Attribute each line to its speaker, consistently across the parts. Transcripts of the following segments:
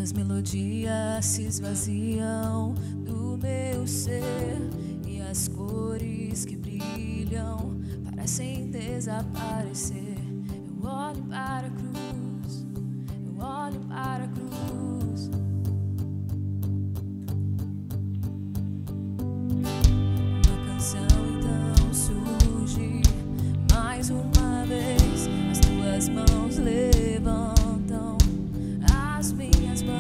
Speaker 1: As melodias se esvaziam do meu ser e as cores que brilham parecem desaparecer. Eu olho para a cruz, eu olho para a cruz. Uma canção então surge mais uma vez. As tuas mãos levantam as minhas mãos.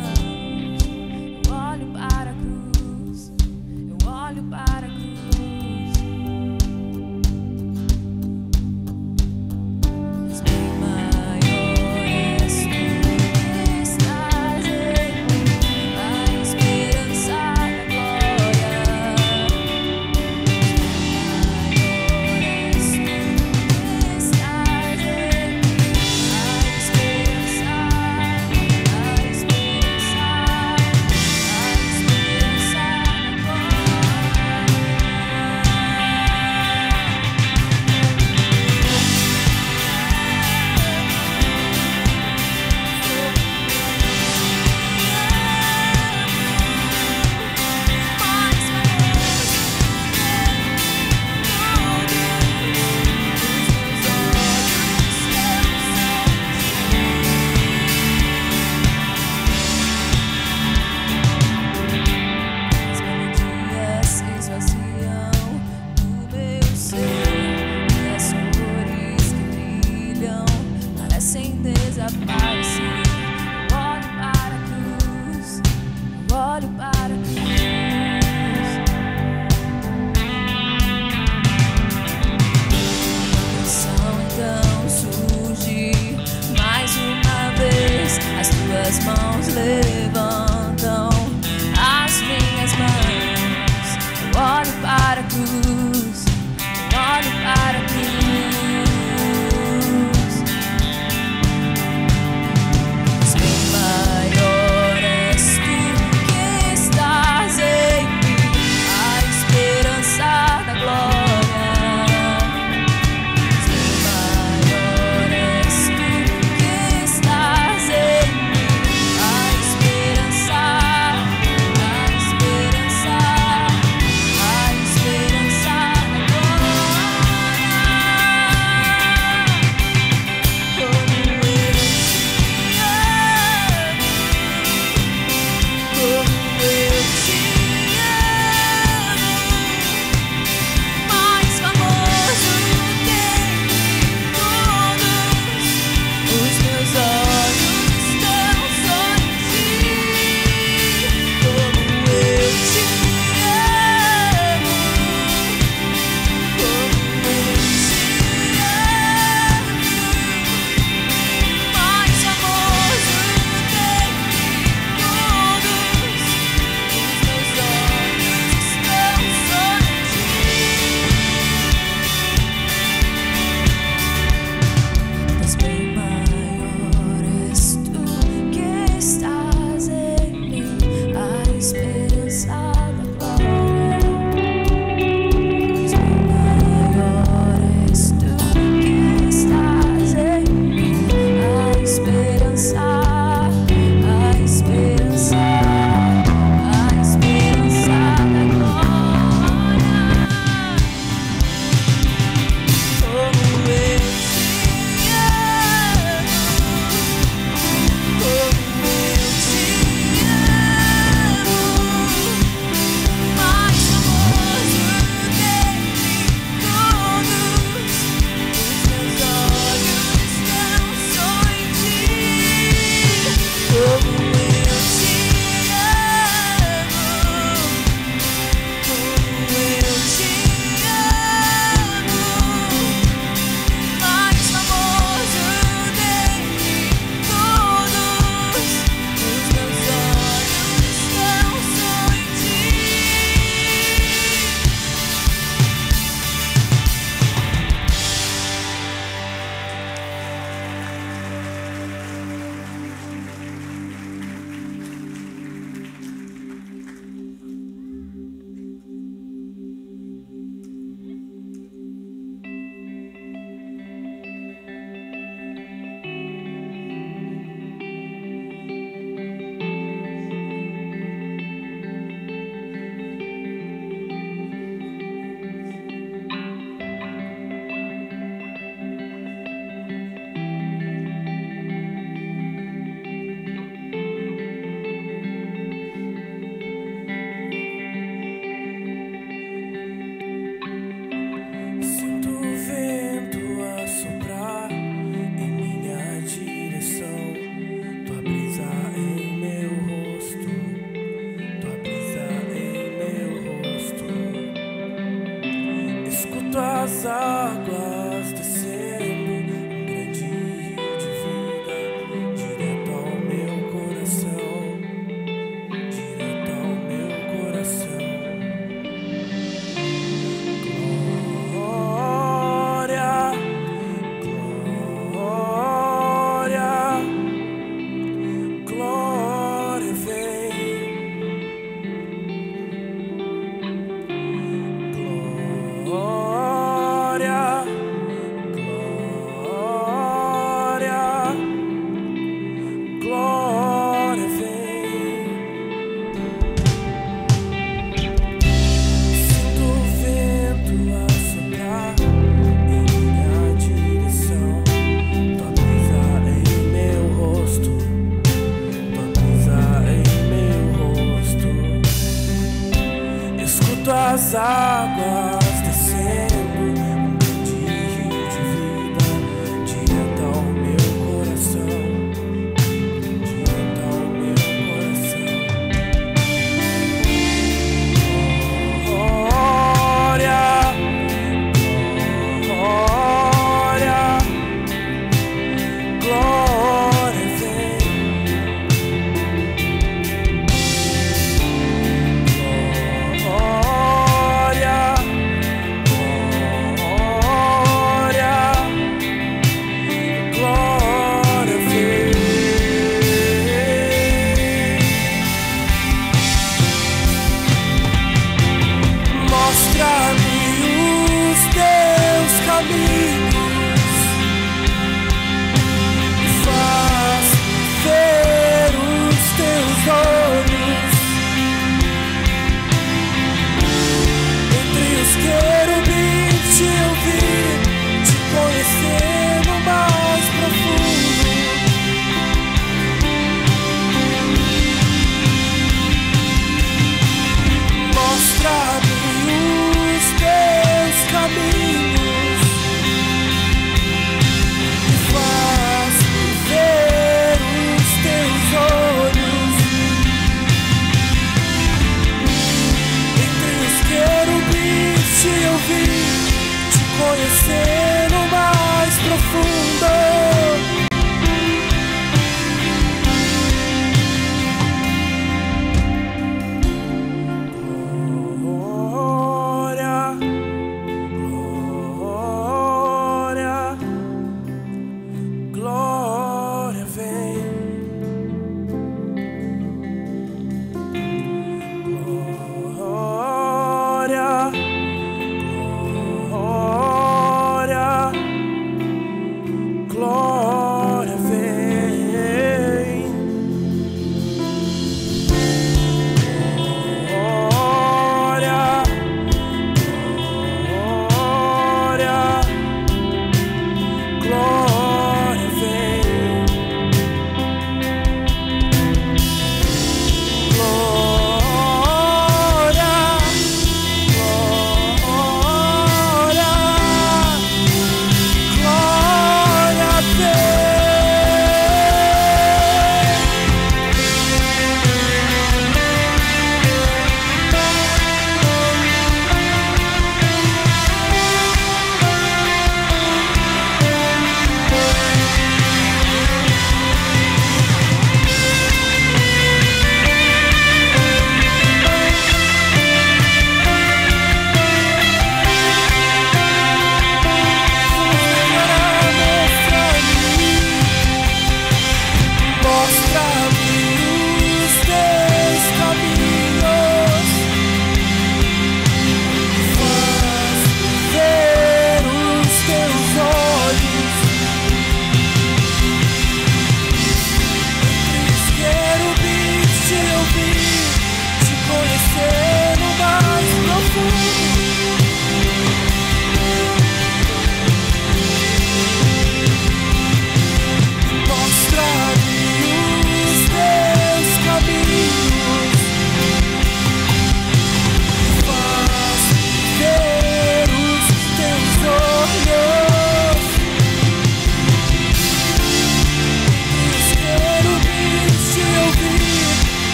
Speaker 1: Eu olho para a cruz, eu olho para a cruz. És bem maior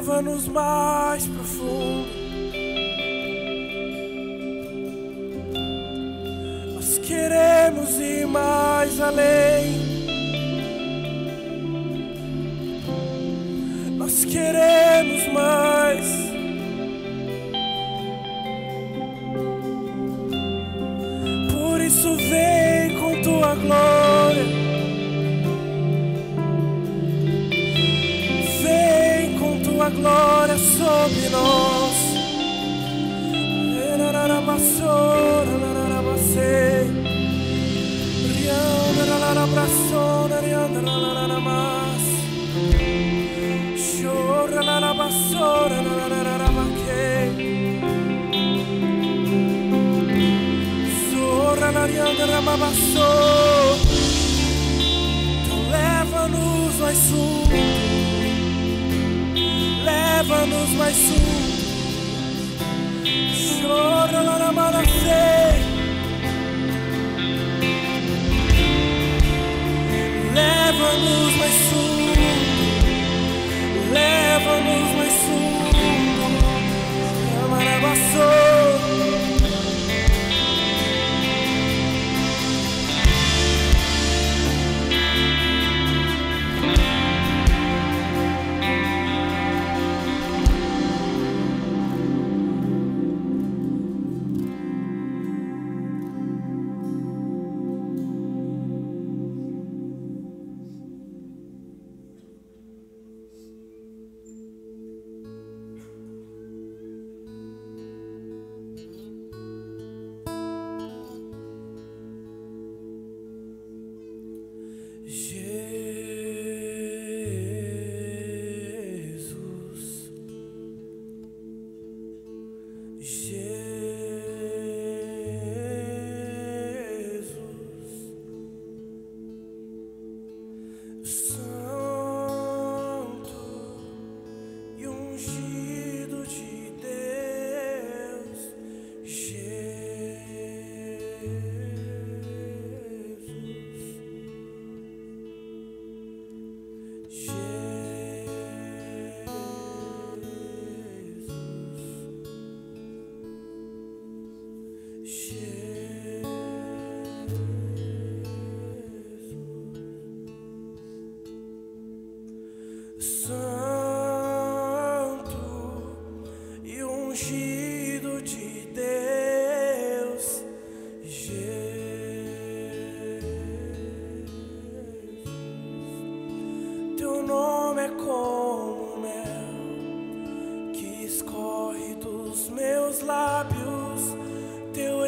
Speaker 2: leva-nos mais profundo. Nós queremos ir mais além. Nós queremos mais. Por isso vem com tua glória. Vem com tua glória sobre nós. Então leva-nos mais fundo, leva-nos mais fundo. Chora lá na manacê. Leva-nos mais fundo, leva-nos mais fundo. Amarabaçou.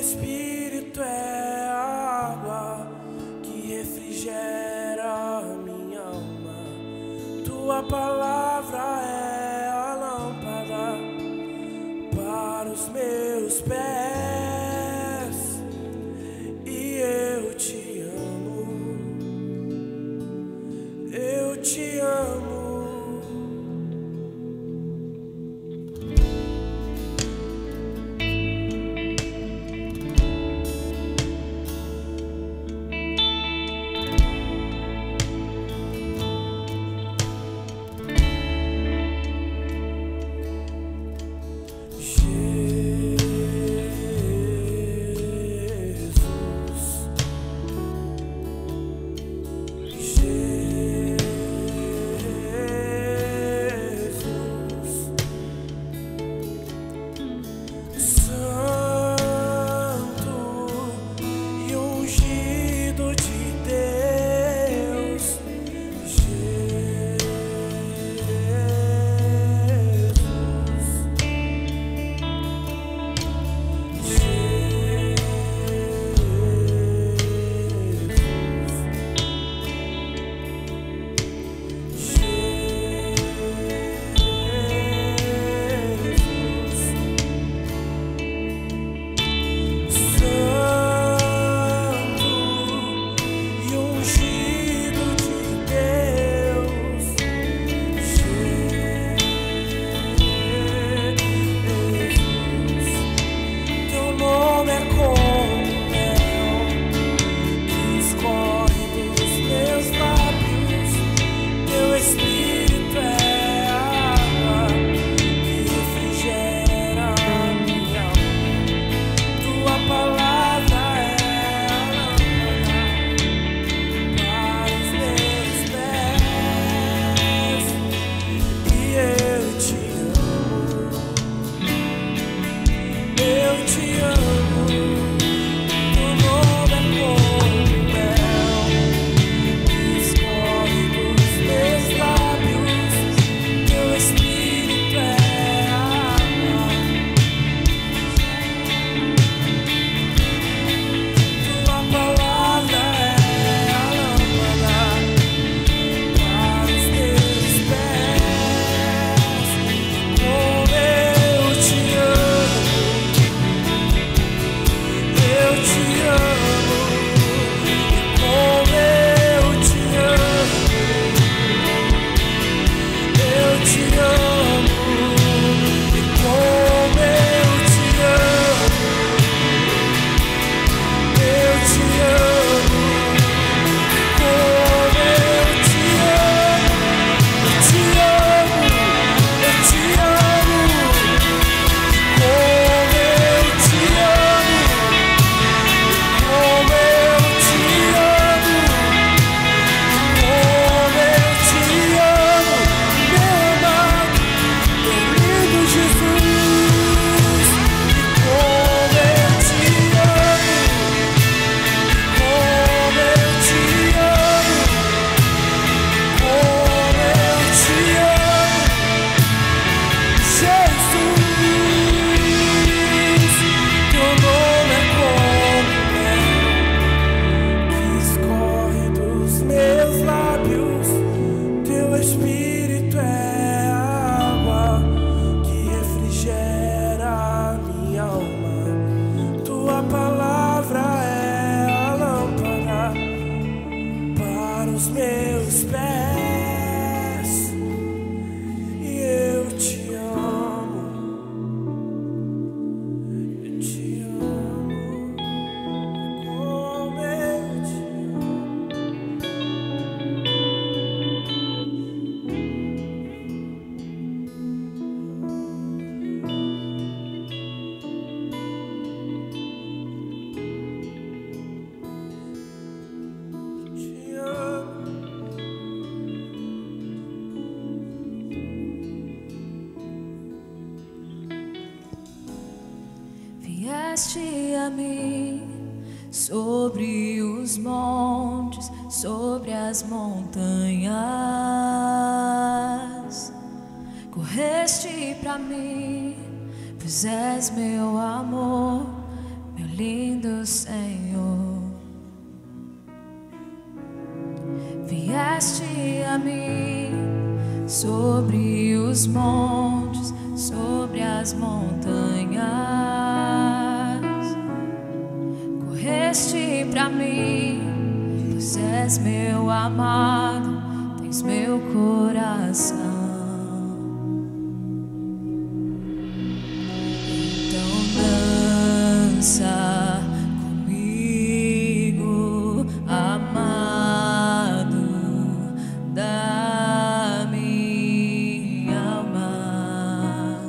Speaker 2: Espírito é água que refrigera a minha alma. Tua palavra é a lâmpada para os meus pés. E eu te amo, eu te amo. para os meus pés. E eu te amo, eu te amo, como eu te
Speaker 1: Vieste a mim sobre os montes, sobre as montanhas. Correste pra mim, pois és meu amor, meu lindo Senhor. Vieste a mim sobre os montes, sobre as montanhas. Correste pra mim, pois és meu amado, tens meu coração. Então dança comigo, amado da minha alma,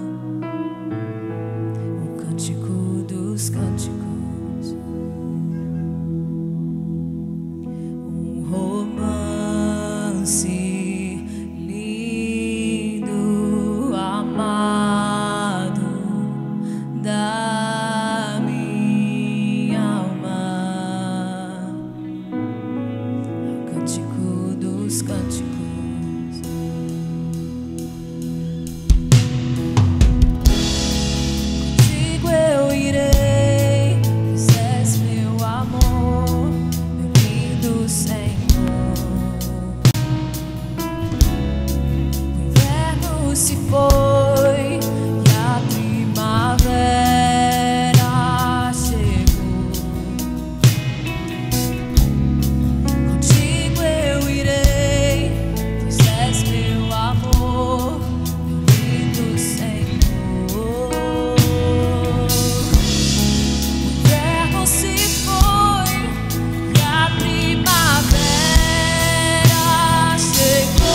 Speaker 1: o cântico dos cânticos. Se foi e a primavera chegou. Contigo eu irei, pois és meu amor, meu lindo Senhor. O inverno se foi e a primavera chegou.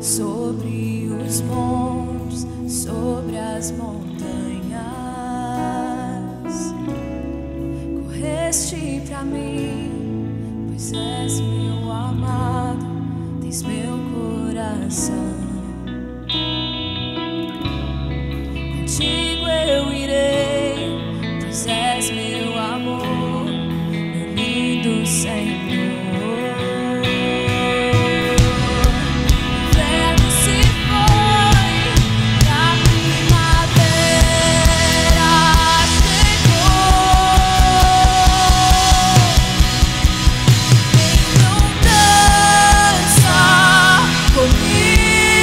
Speaker 1: Sobre os montes, sobre as montanhas, correste pra mim, pois és meu amado, tens meu coração. Contigo eu irei, pois és meu amor, meu lindo Senhor. Comigo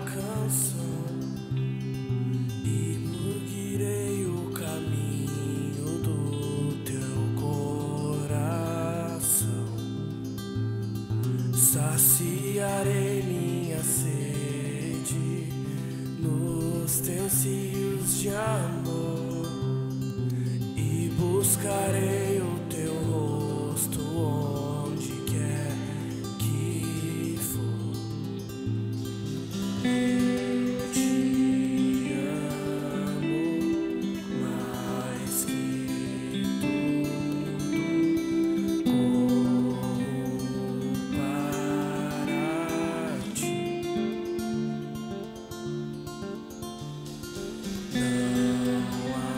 Speaker 2: canção e seguirei o caminho do teu coração. Saciarei minha sede nos teus rios de amor e buscarei o teu rosto onde quer que for. Eu te amo mais que tudo, como para ti. Não há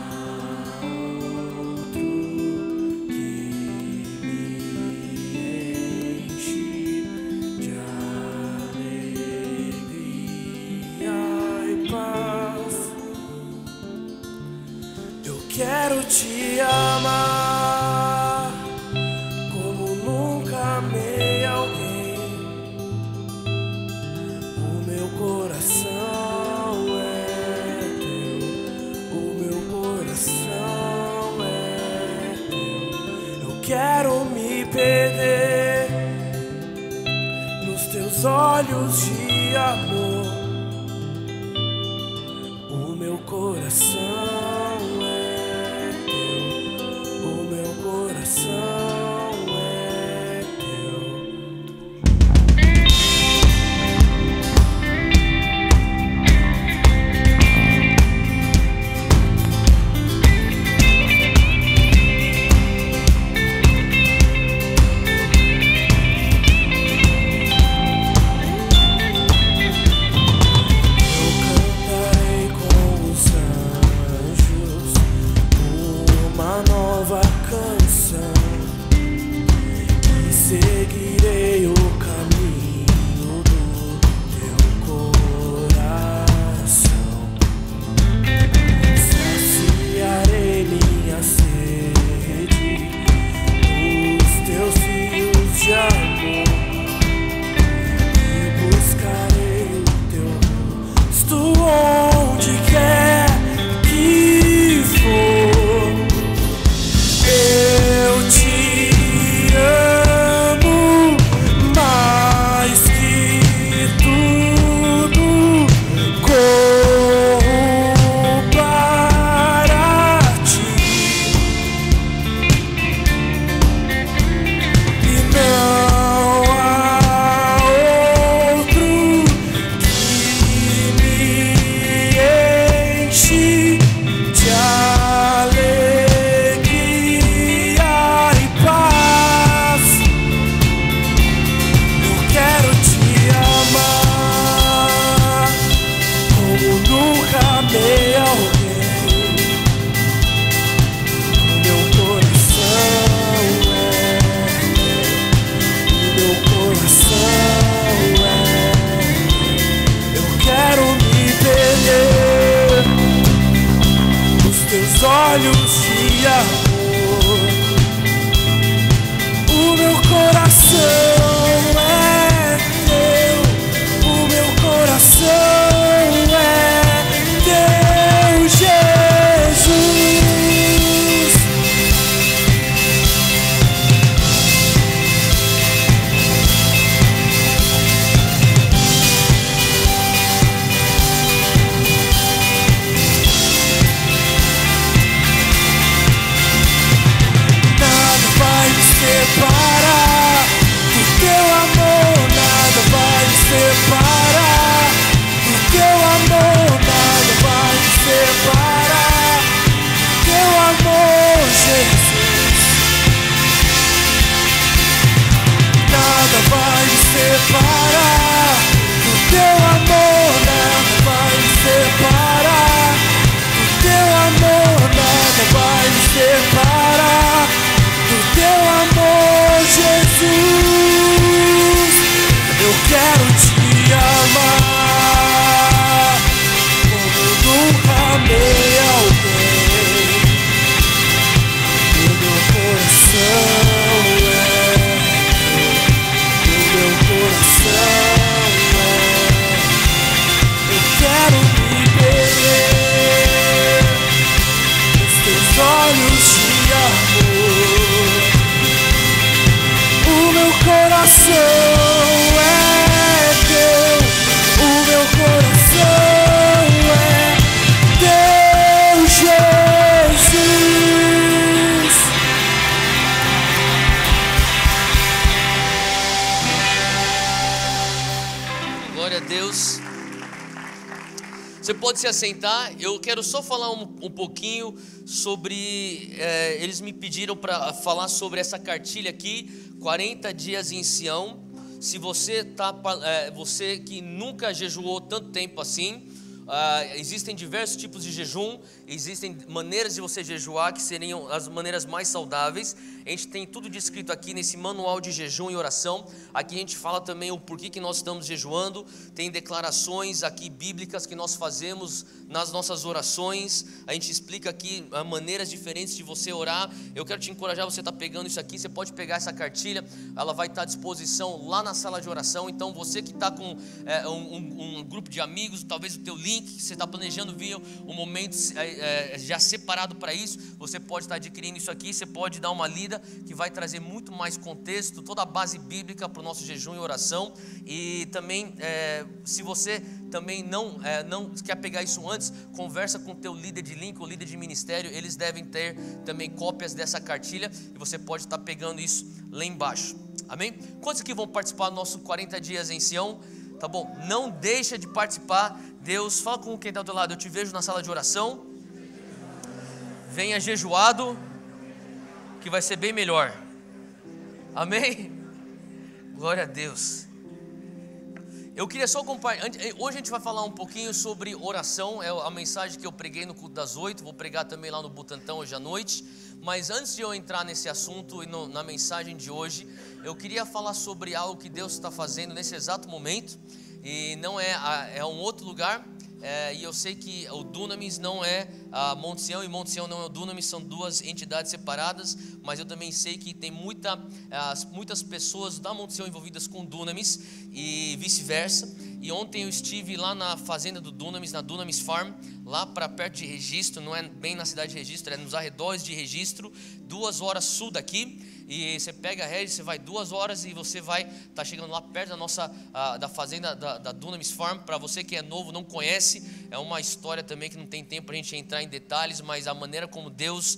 Speaker 2: outro que me enche de alegria e paz. Eu quero te amar como nunca amei alguém. O meu coração é teu, o meu coração é teu. Eu quero me perder nos teus olhos de amor. O meu coração é teu, o meu coração é teu. Eu cantarei com os anjos uma nova canção e seguirei o caminho do teu coração. Saciarei minha sede nos teus rios de amor e buscarei o teu rosto onde quer que for. Eu te amo mais que tudo, corro para ti e não há outro que me enche de alegria e paz. Eu quero te amar como nunca amei alguém. O meu coração é teu, o meu coração é teu. Eu quero me perder nos teus olhos de amor. O meu coração é teu, o meu coração é teu, Jesus. coração é teu, o meu coração é teu, Jesus.
Speaker 3: Glória a Deus. Você pode se assentar. Eu quero só falar um pouquinho sobre. Eles me pediram para falar sobre essa cartilha aqui, 40 dias em Sião. Se você você que nunca jejuou tanto tempo assim, existem diversos tipos de jejum, existem maneiras de você jejuar que seriam as maneiras mais saudáveis. A gente tem tudo descrito aqui nesse manual de jejum e oração. Aqui a gente fala também o porquê que nós estamos jejuando. Tem declarações aqui bíblicas que nós fazemos nas nossas orações. A gente explica aqui maneiras diferentes de você orar. Eu quero te encorajar, você está pegando isso aqui, você pode pegar essa cartilha, ela vai estar à disposição lá na sala de oração. Então você que está com um grupo de amigos, talvez o teu link, que você está planejando vir um momento já separado para isso, você pode estar adquirindo isso aqui, você pode dar uma lida, que vai trazer muito mais contexto, toda a base bíblica para o nosso jejum e oração. E também, se você também não quer pegar isso antes, conversa com o teu líder de link, ou líder de ministério, eles devem ter também cópias dessa cartilha, e você pode estar pegando isso lá embaixo, amém? Quantos aqui vão participar do nosso 40 dias em Sião? Tá bom, não deixa de participar. Deus, fala com quem está ao teu lado, eu te vejo na sala de oração, venha jejuado, que vai ser bem melhor, amém? Glória a Deus. Eu queria só compartilhar, hoje a gente vai falar um pouquinho sobre oração, é a mensagem que eu preguei no culto das 8, vou pregar também lá no Butantão hoje à noite. Mas antes de eu entrar nesse assunto e na mensagem de hoje, eu queria falar sobre algo que Deus está fazendo nesse exato momento, e não é um outro lugar. E eu sei que o Dunamis não é a Monte Sião, e Monte Sião não é o Dunamis, são duas entidades separadas, mas eu também sei que tem muitas pessoas da Monte Sião envolvidas com Dunamis e vice-versa. E ontem eu estive lá na fazenda do Dunamis, na Dunamis Farm, lá para perto de Registro, não é bem na cidade de Registro, é nos arredores de Registro, 2 horas sul daqui. E você pega a Regis, você vai 2 horas e você vai estar chegando lá perto da fazenda da Dunamis Farm. Para você que é novo, não conhece, é uma história também que não tem tempo para a gente entrar em detalhes, mas a maneira como Deus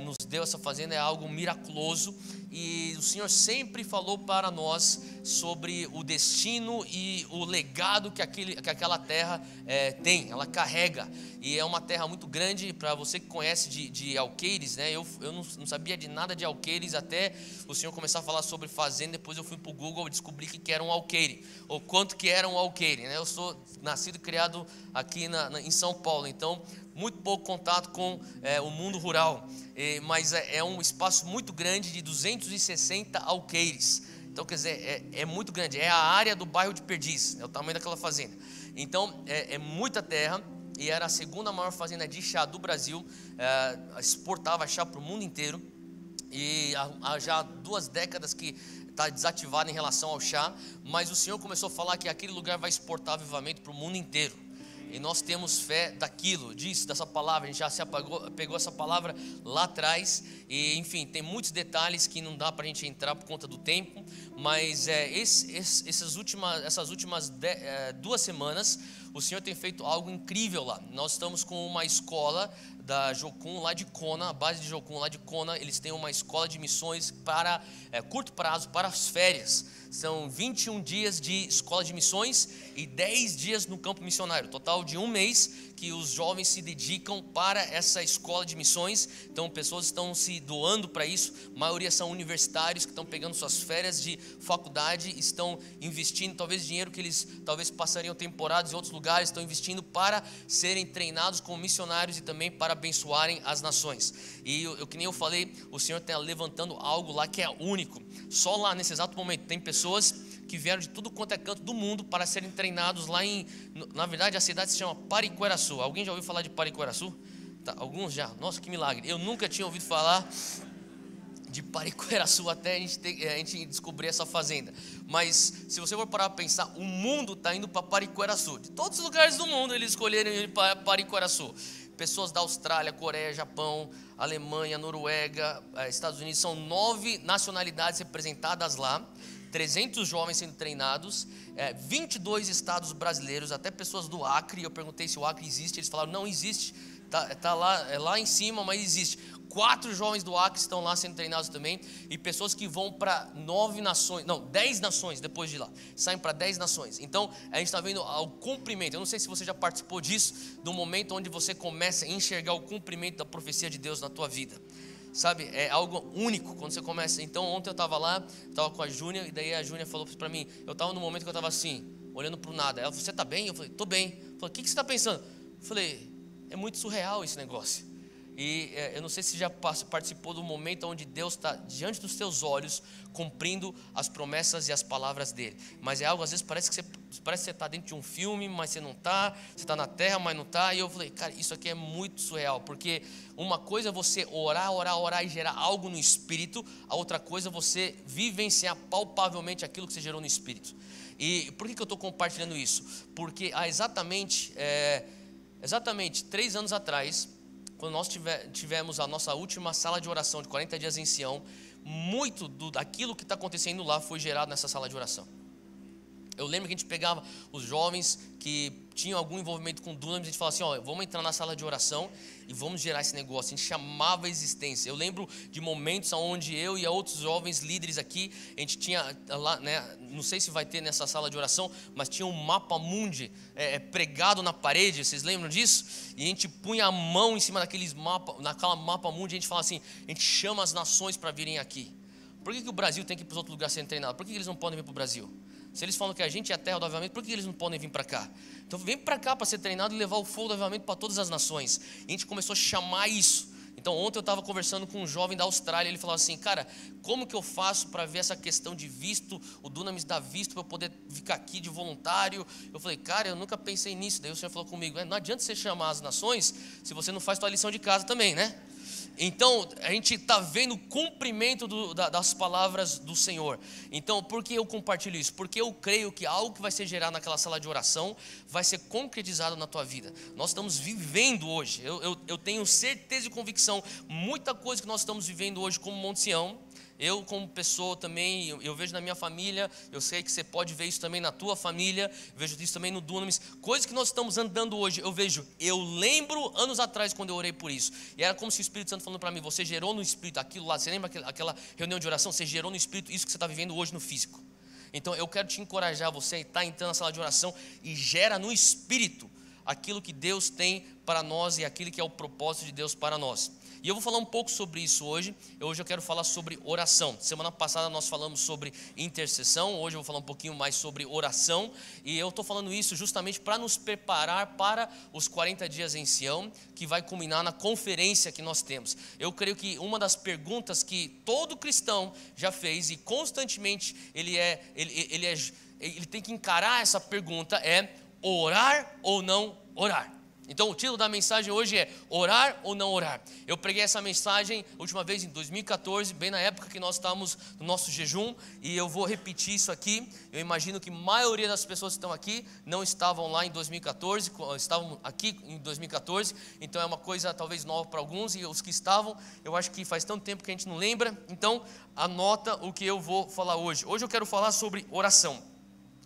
Speaker 3: nos deu essa fazenda é algo miraculoso. E o Senhor sempre falou para nós sobre o destino e o legado que aquela terra tem, ela carrega. E é uma terra muito grande. Para você que conhece de alqueires, né? Eu não sabia de nada de alqueires até o Senhor começar a falar sobre fazenda. Depois eu fui para o Google e descobri que era um alqueire, ou quanto que era um alqueire, né? Eu sou nascido e criado aqui em São Paulo, então muito pouco contato com o mundo rural, mas é um espaço muito grande de 260 alqueires. Então, quer dizer, é muito grande, é a área do bairro de Perdiz, é o tamanho daquela fazenda. Então, é muita terra, e era a segunda maior fazenda de chá do Brasil, exportava chá para o mundo inteiro, e há já 2 décadas que está desativado em relação ao chá, mas o Senhor começou a falar que aquele lugar vai exportar avivamento para o mundo inteiro. E nós temos fé daquilo, dessa palavra. A gente já pegou essa palavra lá atrás. E enfim, tem muitos detalhes que não dá para a gente entrar por conta do tempo. Mas essas últimas 2 semanas, o Senhor tem feito algo incrível lá. Nós estamos com uma escola da Jocum lá de Kona, a base de Jocum lá de Kona. Eles têm uma escola de missões para curto prazo, para as férias. São 21 dias de escola de missões e 10 dias no campo missionário. Total de 1 mês que os jovens se dedicam para essa escola de missões. Então pessoas estão se doando para isso. A maioria são universitários que estão pegando suas férias de faculdade, estão investindo talvez dinheiro que eles talvez passariam temporadas em outros lugares, estão investindo para serem treinados como missionários e também para abençoarem as nações. E que nem eu falei, o Senhor está levantando algo lá que é único. Só lá nesse exato momento tem pessoas que vieram de tudo quanto é canto do mundo para serem treinados lá na verdade a cidade se chama Pariqueraçu. Alguém já ouviu falar de Pariqueraçu? Tá, alguns já. Nossa, que milagre. Eu nunca tinha ouvido falar de Pariqueraçu até a gente descobrir essa fazenda. Mas se você for parar para pensar, o mundo está indo para Pariqueraçu. De todos os lugares do mundo eles escolheram ir para Pariqueraçu. Pessoas da Austrália, Coreia, Japão, Alemanha, Noruega, Estados Unidos, são 9 nacionalidades representadas lá. 300 jovens sendo treinados, 22 estados brasileiros, até pessoas do Acre. Eu perguntei se o Acre existe, eles falaram, não existe, tá lá, lá em cima, mas existe. 4 jovens do Acre estão lá sendo treinados também, e pessoas que vão para 10 nações depois de lá, saem para 10 nações. Então a gente está vendo o cumprimento. Eu não sei se você já participou disso, do momento onde você começa a enxergar o cumprimento da profecia de Deus na tua vida. Sabe, é algo único quando você começa. Então ontem eu estava lá, estava com a Júnia, e daí a Júnia falou para mim, eu estava no momento que eu estava assim, olhando para o nada. Ela falou, você está bem? Eu falei, estou bem. Ela falou, o que você está pensando? Eu falei, é muito surreal esse negócio. E eu não sei se já participou do momento onde Deus está diante dos teus olhos, cumprindo as promessas e as palavras dele. Mas é algo, às vezes parece que você está dentro de um filme, mas você não está. Você está na terra, mas não está. E eu falei, cara, isso aqui é muito surreal. Porque uma coisa é você orar e gerar algo no Espírito. A outra coisa é você vivenciar palpavelmente aquilo que você gerou no Espírito. E por que eu estou compartilhando isso? Porque há exatamente 3 anos atrás, quando nós tivemos a nossa última sala de oração de 40 dias em Sião, muito daquilo que está acontecendo lá foi gerado nessa sala de oração. Eu lembro que a gente pegava os jovens que tinham algum envolvimento com Dunamis, a gente falava assim, ó, vamos entrar na sala de oração e vamos gerar esse negócio. A gente chamava a existência. Eu lembro de momentos onde eu e outros jovens líderes aqui, a gente tinha lá, né, não sei se vai ter nessa sala de oração, mas tinha um mapa mundi pregado na parede, vocês lembram disso? E a gente punha a mão em cima naquela mapa mundi, e a gente falava assim, a gente chama as nações para virem aqui. Por que o Brasil tem que ir para os outros lugares sendo treinado? Por que eles não podem vir para o Brasil? Se eles falam que a gente é a terra do avivamento, por que eles não podem vir para cá? Então vem para cá para ser treinado e levar o fogo do avivamento para todas as nações. E a gente começou a chamar isso. Então ontem eu estava conversando com um jovem da Austrália, ele falou assim, cara, como que eu faço para ver essa questão de visto, o Dunamis dá visto para eu poder ficar aqui de voluntário? Eu falei, cara, eu nunca pensei nisso. Daí o Senhor falou comigo, não adianta você chamar as nações se você não faz tua lição de casa também, né? Então, a gente está vendo o cumprimento das palavras do Senhor. Então, por que eu compartilho isso? Porque eu creio que algo que vai ser gerado naquela sala de oração vai ser concretizado na tua vida. Nós estamos vivendo hoje, eu tenho certeza e convicção, muita coisa que nós estamos vivendo hoje como Monte Sião. Eu como pessoa também, eu vejo na minha família, eu sei que você pode ver isso também na tua família, vejo isso também no Dunamis, coisas que nós estamos andando hoje, eu lembro anos atrás quando eu orei por isso, e era como se o Espírito Santo falando para mim, você gerou no Espírito aquilo lá, você lembra aquela reunião de oração, você gerou no Espírito isso que você está vivendo hoje no físico. Então eu quero te encorajar, você está entrando na sala de oração e gera no Espírito aquilo que Deus tem para nós e aquilo que é o propósito de Deus para nós. E eu vou falar um pouco sobre isso hoje. Hoje eu quero falar sobre oração. Semana passada nós falamos sobre intercessão. Hoje eu vou falar um pouquinho mais sobre oração. E eu estou falando isso justamente para nos preparar para os 40 dias em Sião, que vai culminar na conferência que nós temos. Eu creio que uma das perguntas que todo cristão já fez e constantemente ele tem que encarar essa pergunta é orar ou não orar. Então o título da mensagem hoje é orar ou não orar. Eu preguei essa mensagem a última vez em 2014, bem na época que nós estávamos no nosso jejum, e eu vou repetir isso aqui. Eu imagino que a maioria das pessoas que estão aqui não estavam lá em 2014, estavam aqui em 2014, então é uma coisa talvez nova para alguns, e os que estavam, eu acho que faz tanto tempo que a gente não lembra. Então anota o que eu vou falar hoje. Hoje eu quero falar sobre oração.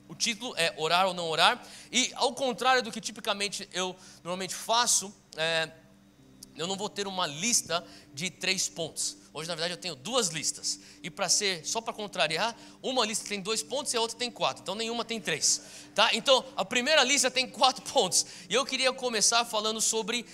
Speaker 3: O título é orar ou não orar, e ao contrário do que tipicamente eu normalmente faço, eu não vou ter uma lista de 3 pontos. Hoje, na verdade, eu tenho 2 listas. E para ser, só para contrariar, uma lista tem 2 pontos e a outra tem 4. Então, nenhuma tem 3. Tá? Então, a primeira lista tem 4 pontos. E eu queria começar falando sobre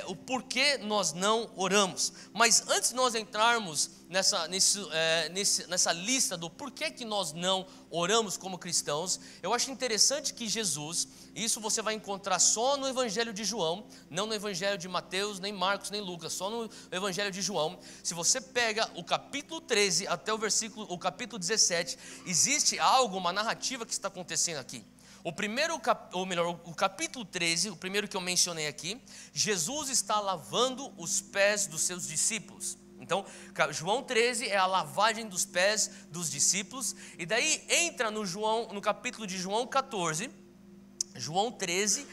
Speaker 3: o porquê nós não oramos. Mas antes de nós entrarmos nessa lista do porquê que nós não oramos como cristãos, eu acho interessante que Jesus, isso você vai encontrar só no Evangelho de João, não no Evangelho de Mateus, nem Marcos, nem Lucas, só no Evangelho de João. Se você pega o capítulo 13 até o capítulo 17, existe algo, uma narrativa que está acontecendo aqui. O capítulo 13, o primeiro que eu mencionei aqui, Jesus está lavando os pés dos seus discípulos. Então, João 13 é a lavagem dos pés dos discípulos, e daí entra no capítulo de João 14, João 14,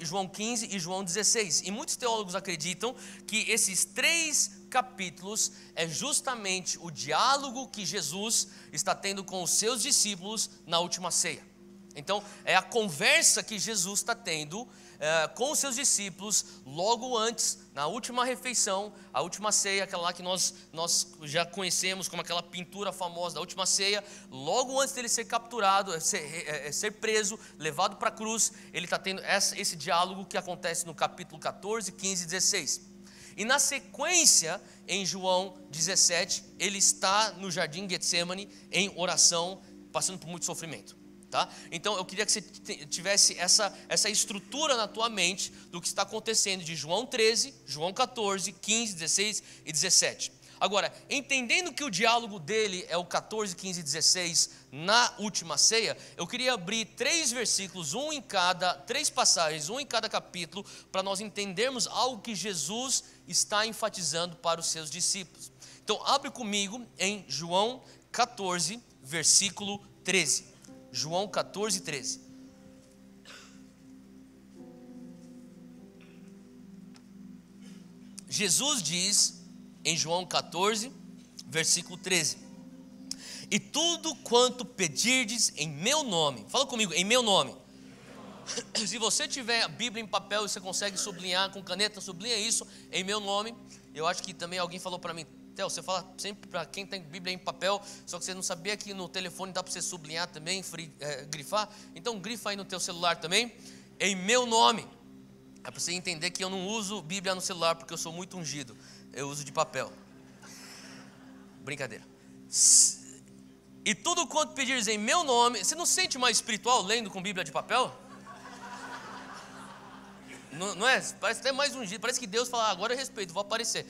Speaker 3: João 15 e João 16. E muitos teólogos acreditam que esses 3 capítulos é justamente o diálogo que Jesus está tendo com os seus discípulos na última ceia. Então, é a conversa que Jesus está tendo com os seus discípulos logo antes, na última refeição, a última ceia, aquela lá que nós já conhecemos como aquela pintura famosa da última ceia. Logo antes dele ser capturado, ser preso, levado para a cruz, ele está tendo esse diálogo que acontece no capítulo 14, 15 e 16. E na sequência, em João 17, ele está no jardim Getsemane em oração, passando por muito sofrimento. Tá? Então eu queria que você tivesse essa estrutura na tua mente do que está acontecendo de João 13, João 14, 15, 16 e 17. Agora, entendendo que o diálogo dele é o 14, 15 e 16 na última ceia, eu queria abrir 3 versículos, 3 passagens, um em cada capítulo, para nós entendermos algo que Jesus está enfatizando para os seus discípulos. Então abre comigo em João 14, versículo 13. João 14, 13. Jesus diz em João 14, versículo 13: e tudo quanto pedirdes em meu nome, fala comigo, em meu nome. Se você tiver a Bíblia em papel e você consegue sublinhar com caneta, sublinha isso, em meu nome. Eu acho que também alguém falou para mim: Theo, você fala sempre para quem tem Bíblia em papel, só que você não sabia que no telefone dá para você sublinhar também, grifar. Então grifa aí no teu celular também, em meu nome. É para você entender que eu não uso Bíblia no celular porque eu sou muito ungido, eu uso de papel. Brincadeira. E tudo quanto pedires em meu nome. Você não se sente mais espiritual lendo com Bíblia de papel? Não é? Parece até mais ungido. Parece que Deus fala: agora eu respeito, vou aparecer.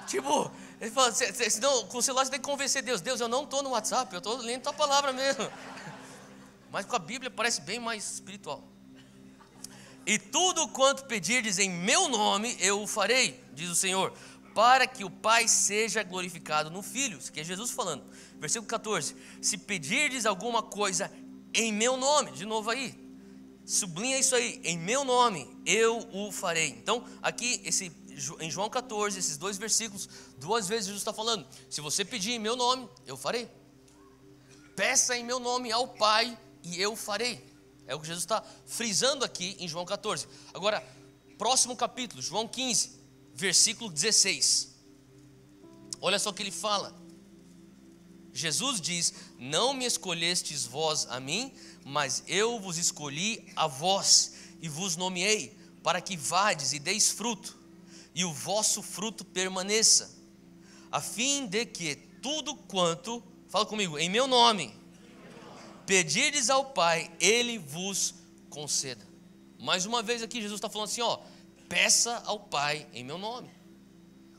Speaker 3: Tipo, ele fala, senão com o celular você tem que convencer Deus: Deus, eu não estou no WhatsApp, eu estou lendo tua palavra mesmo. Mas com a Bíblia parece bem mais espiritual. E tudo quanto pedirdes em meu nome, eu o farei, diz o Senhor, para que o Pai seja glorificado no Filho. Isso aqui é Jesus falando. Versículo 14: se pedirdes alguma coisa em meu nome, de novo aí, sublinha isso aí, em meu nome, eu o farei. Então, aqui, em João 14, esses 2 versículos, 2 vezes Jesus está falando: se você pedir em meu nome, eu farei. Peça em meu nome ao Pai e eu farei. É o que Jesus está frisando aqui em João 14. Agora, próximo capítulo, João 15, versículo 16. Olha só o que ele fala. Jesus diz: não me escolhestes vós a mim, mas eu vos escolhi a vós e vos nomeei, para que vades e deis fruto, e o vosso fruto permaneça, a fim de que tudo quanto, fala comigo, em meu nome, pedirdes ao Pai, Ele vos conceda. Mais uma vez aqui Jesus está falando assim, peça ao Pai em meu nome.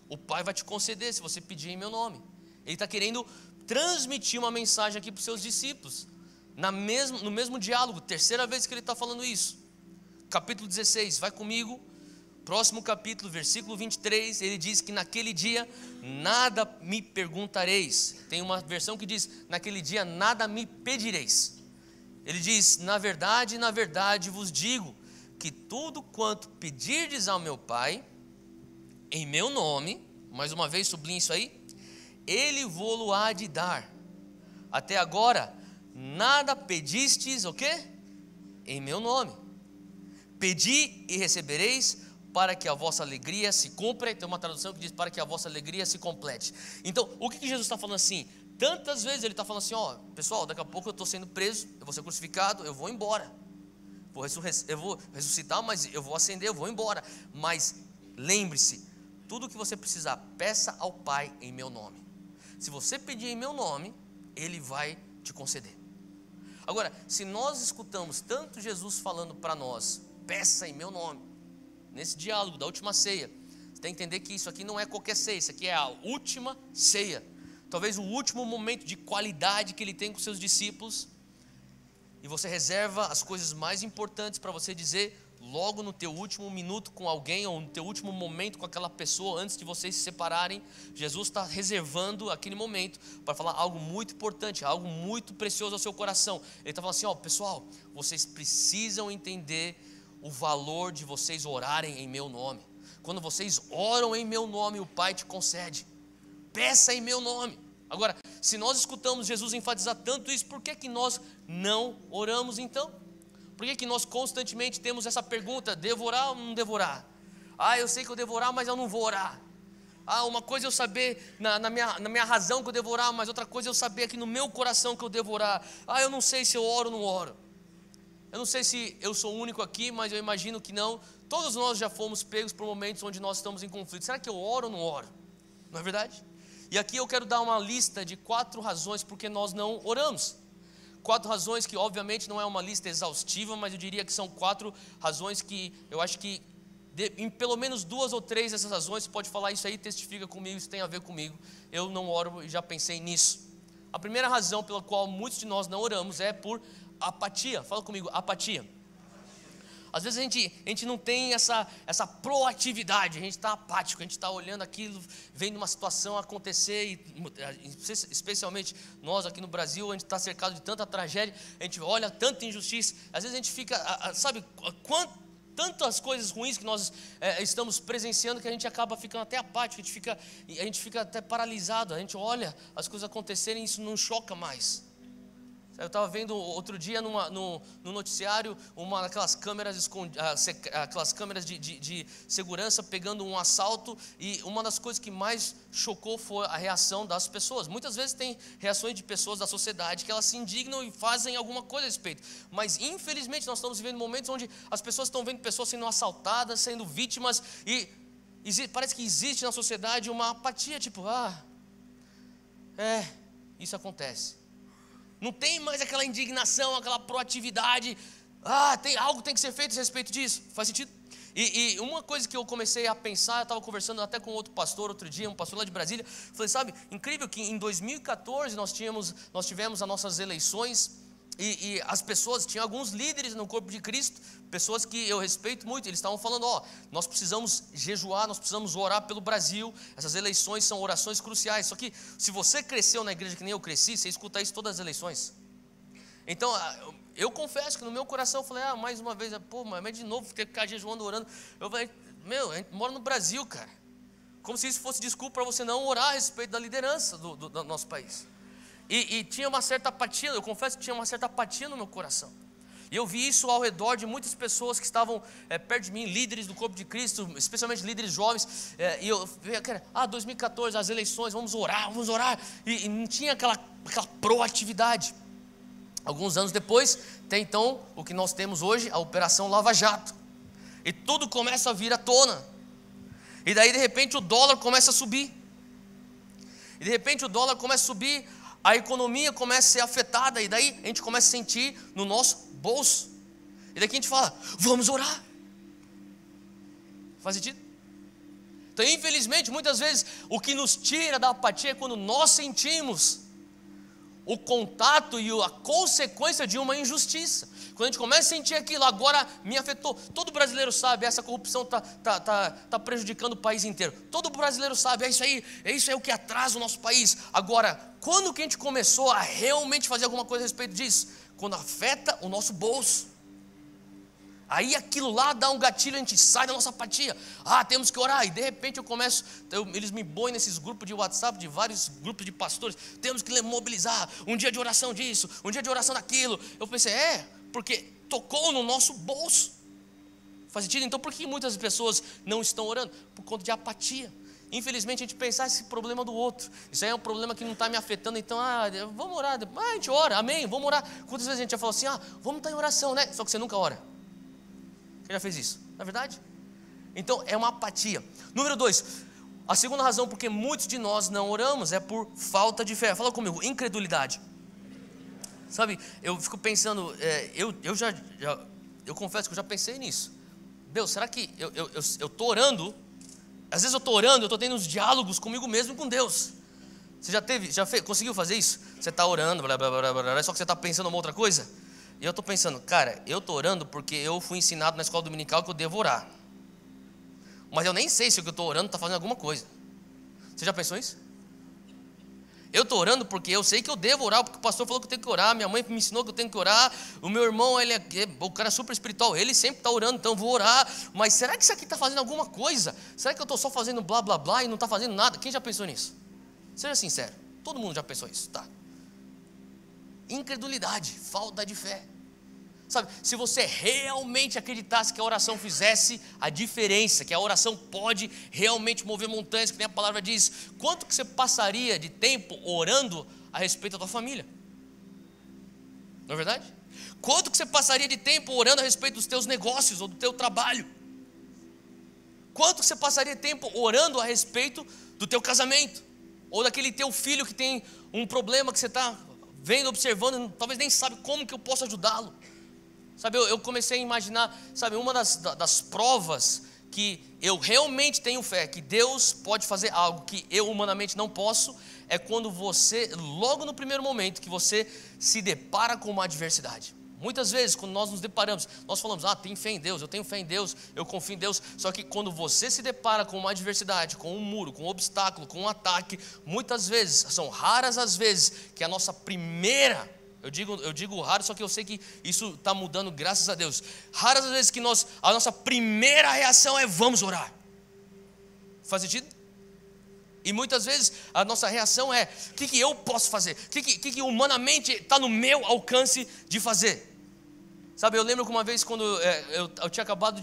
Speaker 3: O Pai vai te conceder se você pedir em meu nome. Ele está querendo transmitir uma mensagem aqui para os seus discípulos, no mesmo diálogo, terceira vez que ele está falando isso. Capítulo 16, vai comigo, próximo capítulo, versículo 23, ele diz que naquele dia nada me perguntareis. Tem uma versão que diz, naquele dia nada me pedireis. Ele diz, na verdade vos digo, que tudo quanto pedirdes ao meu Pai, em meu nome, mais uma vez sublinhe isso aí, Ele vô-lo há de dar. Até agora, nada pedistes, o quê? Em meu nome. Pedi e recebereis, para que a vossa alegria se cumpra. Tem uma tradução que diz, para que a vossa alegria se complete. Então, o que Jesus está falando assim? Tantas vezes ele está falando assim, pessoal, daqui a pouco eu estou sendo preso, eu vou ser crucificado, eu vou embora. Eu vou ressuscitar, mas eu vou ascender, eu vou embora. Mas lembre-se, tudo o que você precisar, peça ao Pai em meu nome. Se você pedir em meu nome, Ele vai te conceder. Agora, se nós escutamos tanto Jesus falando para nós, peça em meu nome, nesse diálogo da última ceia, você tem que entender que isso aqui não é qualquer ceia, isso aqui é a última ceia. Talvez o último momento de qualidade que Ele tem com seus discípulos. E você reserva as coisas mais importantes para você dizer logo no teu último minuto com alguém, ou no teu último momento com aquela pessoa, antes de vocês se separarem. Jesus está reservando aquele momento para falar algo muito importante, algo muito precioso ao seu coração. Ele está falando assim, pessoal, vocês precisam entender o valor de vocês orarem em meu nome. quando vocês oram em meu nome, o Pai te concede. Peça em meu nome. Agora, se nós escutamos Jesus enfatizar tanto isso, por que que nós não oramos então? Por que que nós constantemente temos essa pergunta, devorar ou não devorar? Eu sei que eu devo orar, mas eu não vou orar. Uma coisa é eu saber na minha razão que eu devo orar, mas outra coisa é eu saber aqui no meu coração que eu devo orar. Eu não sei se eu oro ou não oro. Eu não sei se eu sou o único aqui, mas eu imagino que não. Todos nós já fomos pegos por momentos onde nós estamos em conflito. Será que eu oro ou não oro? Não é verdade? E aqui eu quero dar uma lista de 4 razões por que nós não oramos. 4 razões que obviamente não é uma lista exaustiva, mas eu diria que são 4 razões que eu acho que em pelo menos 2 ou 3 dessas razões, você pode falar isso aí, testifica comigo, isso tem a ver comigo. Eu não oro e já pensei nisso. A primeira razão pela qual muitos de nós não oramos é por apatia. Fala comigo, apatia. Às vezes a gente não tem essa proatividade, a gente está apático, a gente está olhando aquilo, vendo uma situação acontecer, e especialmente nós aqui no Brasil, a gente está cercado de tanta tragédia, a gente olha tanta injustiça, às vezes a gente fica, sabe, tantas coisas ruins que nós estamos presenciando que a gente acaba ficando até apático, a gente fica até paralisado, a gente olha as coisas acontecerem e isso não choca mais. Eu estava vendo outro dia no noticiário uma daquelas câmeras aquelas câmeras de segurança pegando um assalto, e uma das coisas que mais chocou foi a reação das pessoas. Muitas vezes tem reações de pessoas da sociedade que elas se indignam e fazem alguma coisa a respeito, mas infelizmente nós estamos vivendo momentos onde as pessoas estão vendo pessoas sendo assaltadas, sendo vítimas, e parece que existe na sociedade uma apatia, tipo, isso acontece. Não tem mais aquela indignação, aquela proatividade. Algo tem que ser feito a respeito disso. Faz sentido? E uma coisa que eu comecei a pensar, eu estava conversando até com outro pastor outro dia, um pastor lá de Brasília. Falei, sabe, incrível que em 2014 nós tivemos as nossas eleições. E as pessoas, tinha alguns líderes no corpo de Cristo, pessoas que eu respeito muito, eles estavam falando, nós precisamos jejuar, nós precisamos orar pelo Brasil, essas eleições são orações cruciais. Só que se você cresceu na igreja que nem eu cresci, você escuta isso todas as eleições. Então, eu confesso que no meu coração eu falei, mais uma vez, mas de novo ter que ficar jejuando, orando. Eu falei, a gente mora no Brasil, cara, como se isso fosse desculpa para você não orar a respeito da liderança do nosso país. E tinha uma certa apatia, eu confesso que tinha uma certa apatia no meu coração. E eu vi isso ao redor de muitas pessoas que estavam perto de mim, líderes do corpo de Cristo, especialmente líderes jovens. E eu vi, 2014, as eleições, vamos orar. E não tinha aquela proatividade. Alguns anos depois, tem então o que nós temos hoje, a Operação Lava Jato. E tudo começa a vir à tona. E daí, de repente, o dólar começa a subir. A economia começa a ser afetada, e daí a gente começa a sentir no nosso bolso. E daqui a gente fala, vamos orar. Faz sentido? Então, infelizmente, muitas vezes, o que nos tira da apatia é quando nós sentimos o contato e a consequência de uma injustiça. Quando a gente começa a sentir aquilo, agora me afetou. Todo brasileiro sabe, essa corrupção está prejudicando o país inteiro. Todo brasileiro sabe, é isso aí o que atrasa o nosso país. Agora, quando que a gente começou a realmente fazer alguma coisa a respeito disso? Quando afeta o nosso bolso. Aí aquilo lá dá um gatilho, a gente sai da nossa apatia. Temos que orar. E de repente eles me põem nesses grupos de WhatsApp, de vários grupos de pastores. Temos que mobilizar, um dia de oração disso, um dia de oração daquilo. Eu pensei, porque tocou no nosso bolso. Faz sentido? Então por que muitas pessoas não estão orando? Por conta de apatia. Infelizmente a gente pensa, esse problema do outro, isso aí é um problema que não está me afetando, então vamos orar, a gente ora, amém, vamos orar. Quantas vezes a gente já falou assim, vamos estar em oração, né? Só que você nunca ora. Você já fez isso, não é verdade? Então é uma apatia. Número 2, a segunda razão porque muitos de nós não oramos é por falta de fé. Fala comigo, incredulidade. Sabe, eu fico pensando, eu confesso que eu já pensei nisso. Deus, será que eu estou orando? Às vezes eu estou orando, eu estou tendo uns diálogos comigo mesmo e com Deus. Você conseguiu fazer isso? Você está orando, blá, blá, blá, blá, só que você está pensando em uma outra coisa? E eu estou pensando, cara, eu estou orando porque eu fui ensinado na escola dominical que eu devo orar. Mas eu nem sei se o que eu estou orando está fazendo alguma coisa. Você já pensou isso? Eu estou orando porque eu sei que eu devo orar, porque o pastor falou que eu tenho que orar, minha mãe me ensinou que eu tenho que orar, o meu irmão, o cara é super espiritual, ele sempre está orando, então eu vou orar. Mas será que isso aqui está fazendo alguma coisa? Será que eu estou só fazendo blá blá blá e não está fazendo nada? Quem já pensou nisso? Seja sincero, todo mundo já pensou isso, tá? Incredulidade, falta de fé. Sabe, se você realmente acreditasse que a oração fizesse a diferença, que a oração pode realmente mover montanhas, que nem a palavra diz, quanto que você passaria de tempo orando a respeito da tua família? Não é verdade? Quanto que você passaria de tempo orando a respeito dos teus negócios ou do teu trabalho? Quanto que você passaria de tempo orando a respeito do teu casamento? Ou daquele teu filho que tem um problema que você está vendo, observando, talvez nem sabe como que eu posso ajudá-lo? Sabe, eu comecei a imaginar, sabe, uma das provas que eu realmente tenho fé, que Deus pode fazer algo que eu humanamente não posso, é quando você, logo no primeiro momento que você se depara com uma adversidade. Muitas vezes, quando nós nos deparamos, nós falamos, tem fé em Deus, eu tenho fé em Deus, eu confio em Deus. Só que quando você se depara com uma adversidade, com um muro, com um obstáculo, com um ataque, muitas vezes, são raras as vezes, que a nossa primeira... Eu digo raro, só que eu sei que isso está mudando, graças a Deus. Raras as vezes que a nossa primeira reação é vamos orar. Faz sentido? E muitas vezes a nossa reação é o que eu posso fazer? O que humanamente está no meu alcance de fazer? Sabe, eu lembro que uma vez quando eu tinha acabado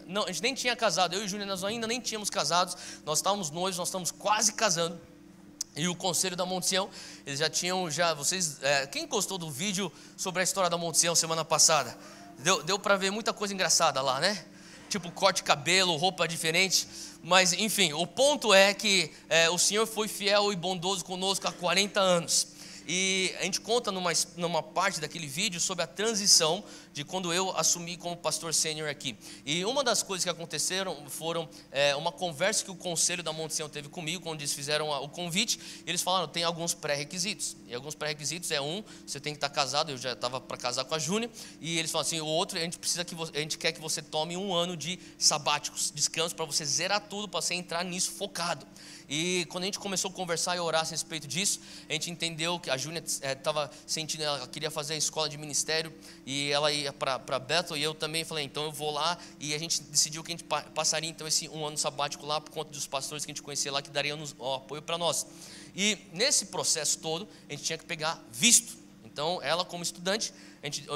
Speaker 3: não, a gente nem tinha casado, eu e Júnior, nós ainda nem tínhamos casados. Nós estávamos noivos, nós estamos quase casando. E o Conselho da Monte Sião, eles já tinham, vocês, quem gostou do vídeo sobre a história da Monte Sião semana passada? Deu para ver muita coisa engraçada lá, né? Tipo corte de cabelo, roupa diferente. Mas enfim, o ponto é que o Senhor foi fiel e bondoso conosco há 40 anos. E a gente conta numa parte daquele vídeo sobre a transição de quando eu assumi como pastor sênior aqui. E uma das coisas que aconteceram foram uma conversa que o Conselho da Monte Sião teve comigo, quando eles fizeram o convite. Eles falaram, tem alguns pré-requisitos. E alguns pré-requisitos você tem que estar casado, eu já estava para casar com a Júnia. E eles falaram assim, o outro, a gente quer que você tome 1 ano de sabáticos, descanso, para você zerar tudo, para você entrar nisso focado. E quando a gente começou a conversar e orar a respeito disso, a gente entendeu que a Júnia estava sentindo, ela queria fazer a escola de ministério, e ela ia para Bethel, e eu também falei, então eu vou lá, e a gente decidiu que a gente passaria então esse 1 ano sabático lá, por conta dos pastores que a gente conhecia lá, que dariam apoio para nós. E nesse processo todo, a gente tinha que pegar visto. Então ela, como estudante, a gente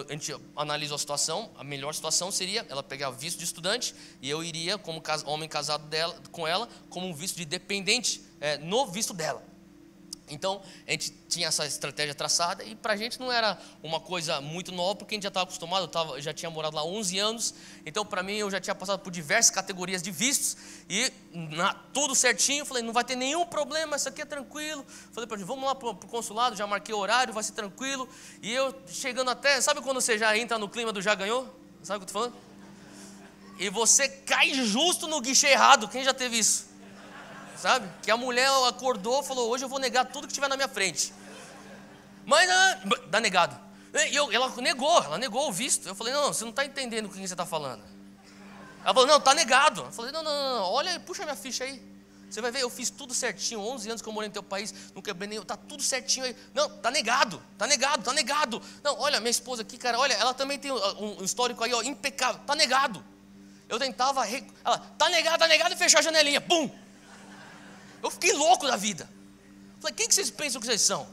Speaker 3: analisou a situação. A melhor situação seria ela pegar visto de estudante, e eu iria como homem casado com ela, como um visto de dependente no visto dela. Então a gente tinha essa estratégia traçada, e para a gente não era uma coisa muito nova, porque a gente já estava acostumado, eu já tinha morado lá 11 anos, então para mim eu já tinha passado por diversas categorias de vistos, e tudo certinho. Falei, não vai ter nenhum problema, isso aqui é tranquilo. Falei para ele, vamos lá para o consulado, já marquei o horário, vai ser tranquilo. E eu chegando até, sabe quando você já entra no clima do já ganhou? Sabe o que eu estou falando? E você cai justo no guichê errado. Quem já teve isso? Sabe? Que a mulher acordou e falou, hoje eu vou negar tudo que tiver na minha frente. Mas dá negado. Ela negou o visto. Eu falei, não, você não está entendendo o que você está falando. Ela falou, não, está negado. Eu falei, não, olha, puxa minha ficha aí. Você vai ver, eu fiz tudo certinho, 11 anos que eu morei no teu país, não quebrei nenhum, está tudo certinho aí. Não, está negado. Não, olha, minha esposa aqui, cara, olha, ela também tem um histórico aí, impecável, está negado. Eu tentava, ela, está negado, e fechou a janelinha, pum. Eu fiquei louco da vida. Falei, quem que vocês pensam que vocês são?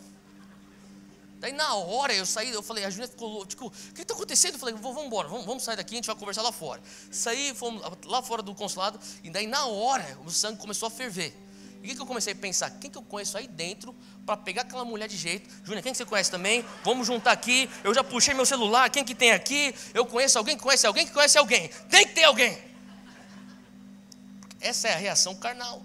Speaker 3: Daí na hora eu saí, eu falei, a Júlia ficou louca, tipo, o que está acontecendo? Eu falei, vamos embora, vamos sair daqui, a gente vai conversar lá fora. Saí, fomos lá fora do consulado, e daí na hora o sangue começou a ferver. E o que eu comecei a pensar? Quem que eu conheço aí dentro para pegar aquela mulher de jeito? Júlia, quem que você conhece também? Vamos juntar aqui, eu já puxei meu celular, quem que tem aqui? Eu conheço alguém que conhece alguém que conhece alguém. Tem que ter alguém. Essa é a reação carnal.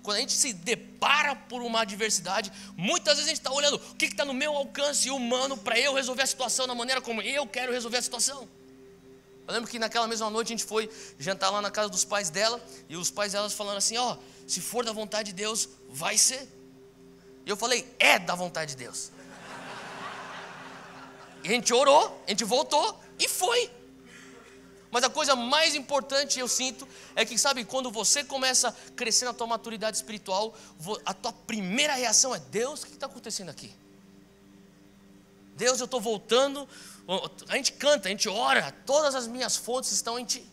Speaker 3: Quando a gente se depara por uma adversidade, muitas vezes a gente está olhando o que está no meu alcance humano para eu resolver a situação da maneira como eu quero resolver a situação. Eu lembro que naquela mesma noite a gente foi jantar lá na casa dos pais dela, e os pais delas falando assim, se for da vontade de Deus, vai ser. E eu falei, é da vontade de Deus. E a gente orou, a gente voltou e foi. Mas a coisa mais importante, eu sinto, é que, sabe, quando você começa a crescer na tua maturidade espiritual, a tua primeira reação é: Deus, o que está acontecendo aqui? Deus, eu estou voltando. A gente canta, a gente ora, todas as minhas fontes estão em Ti.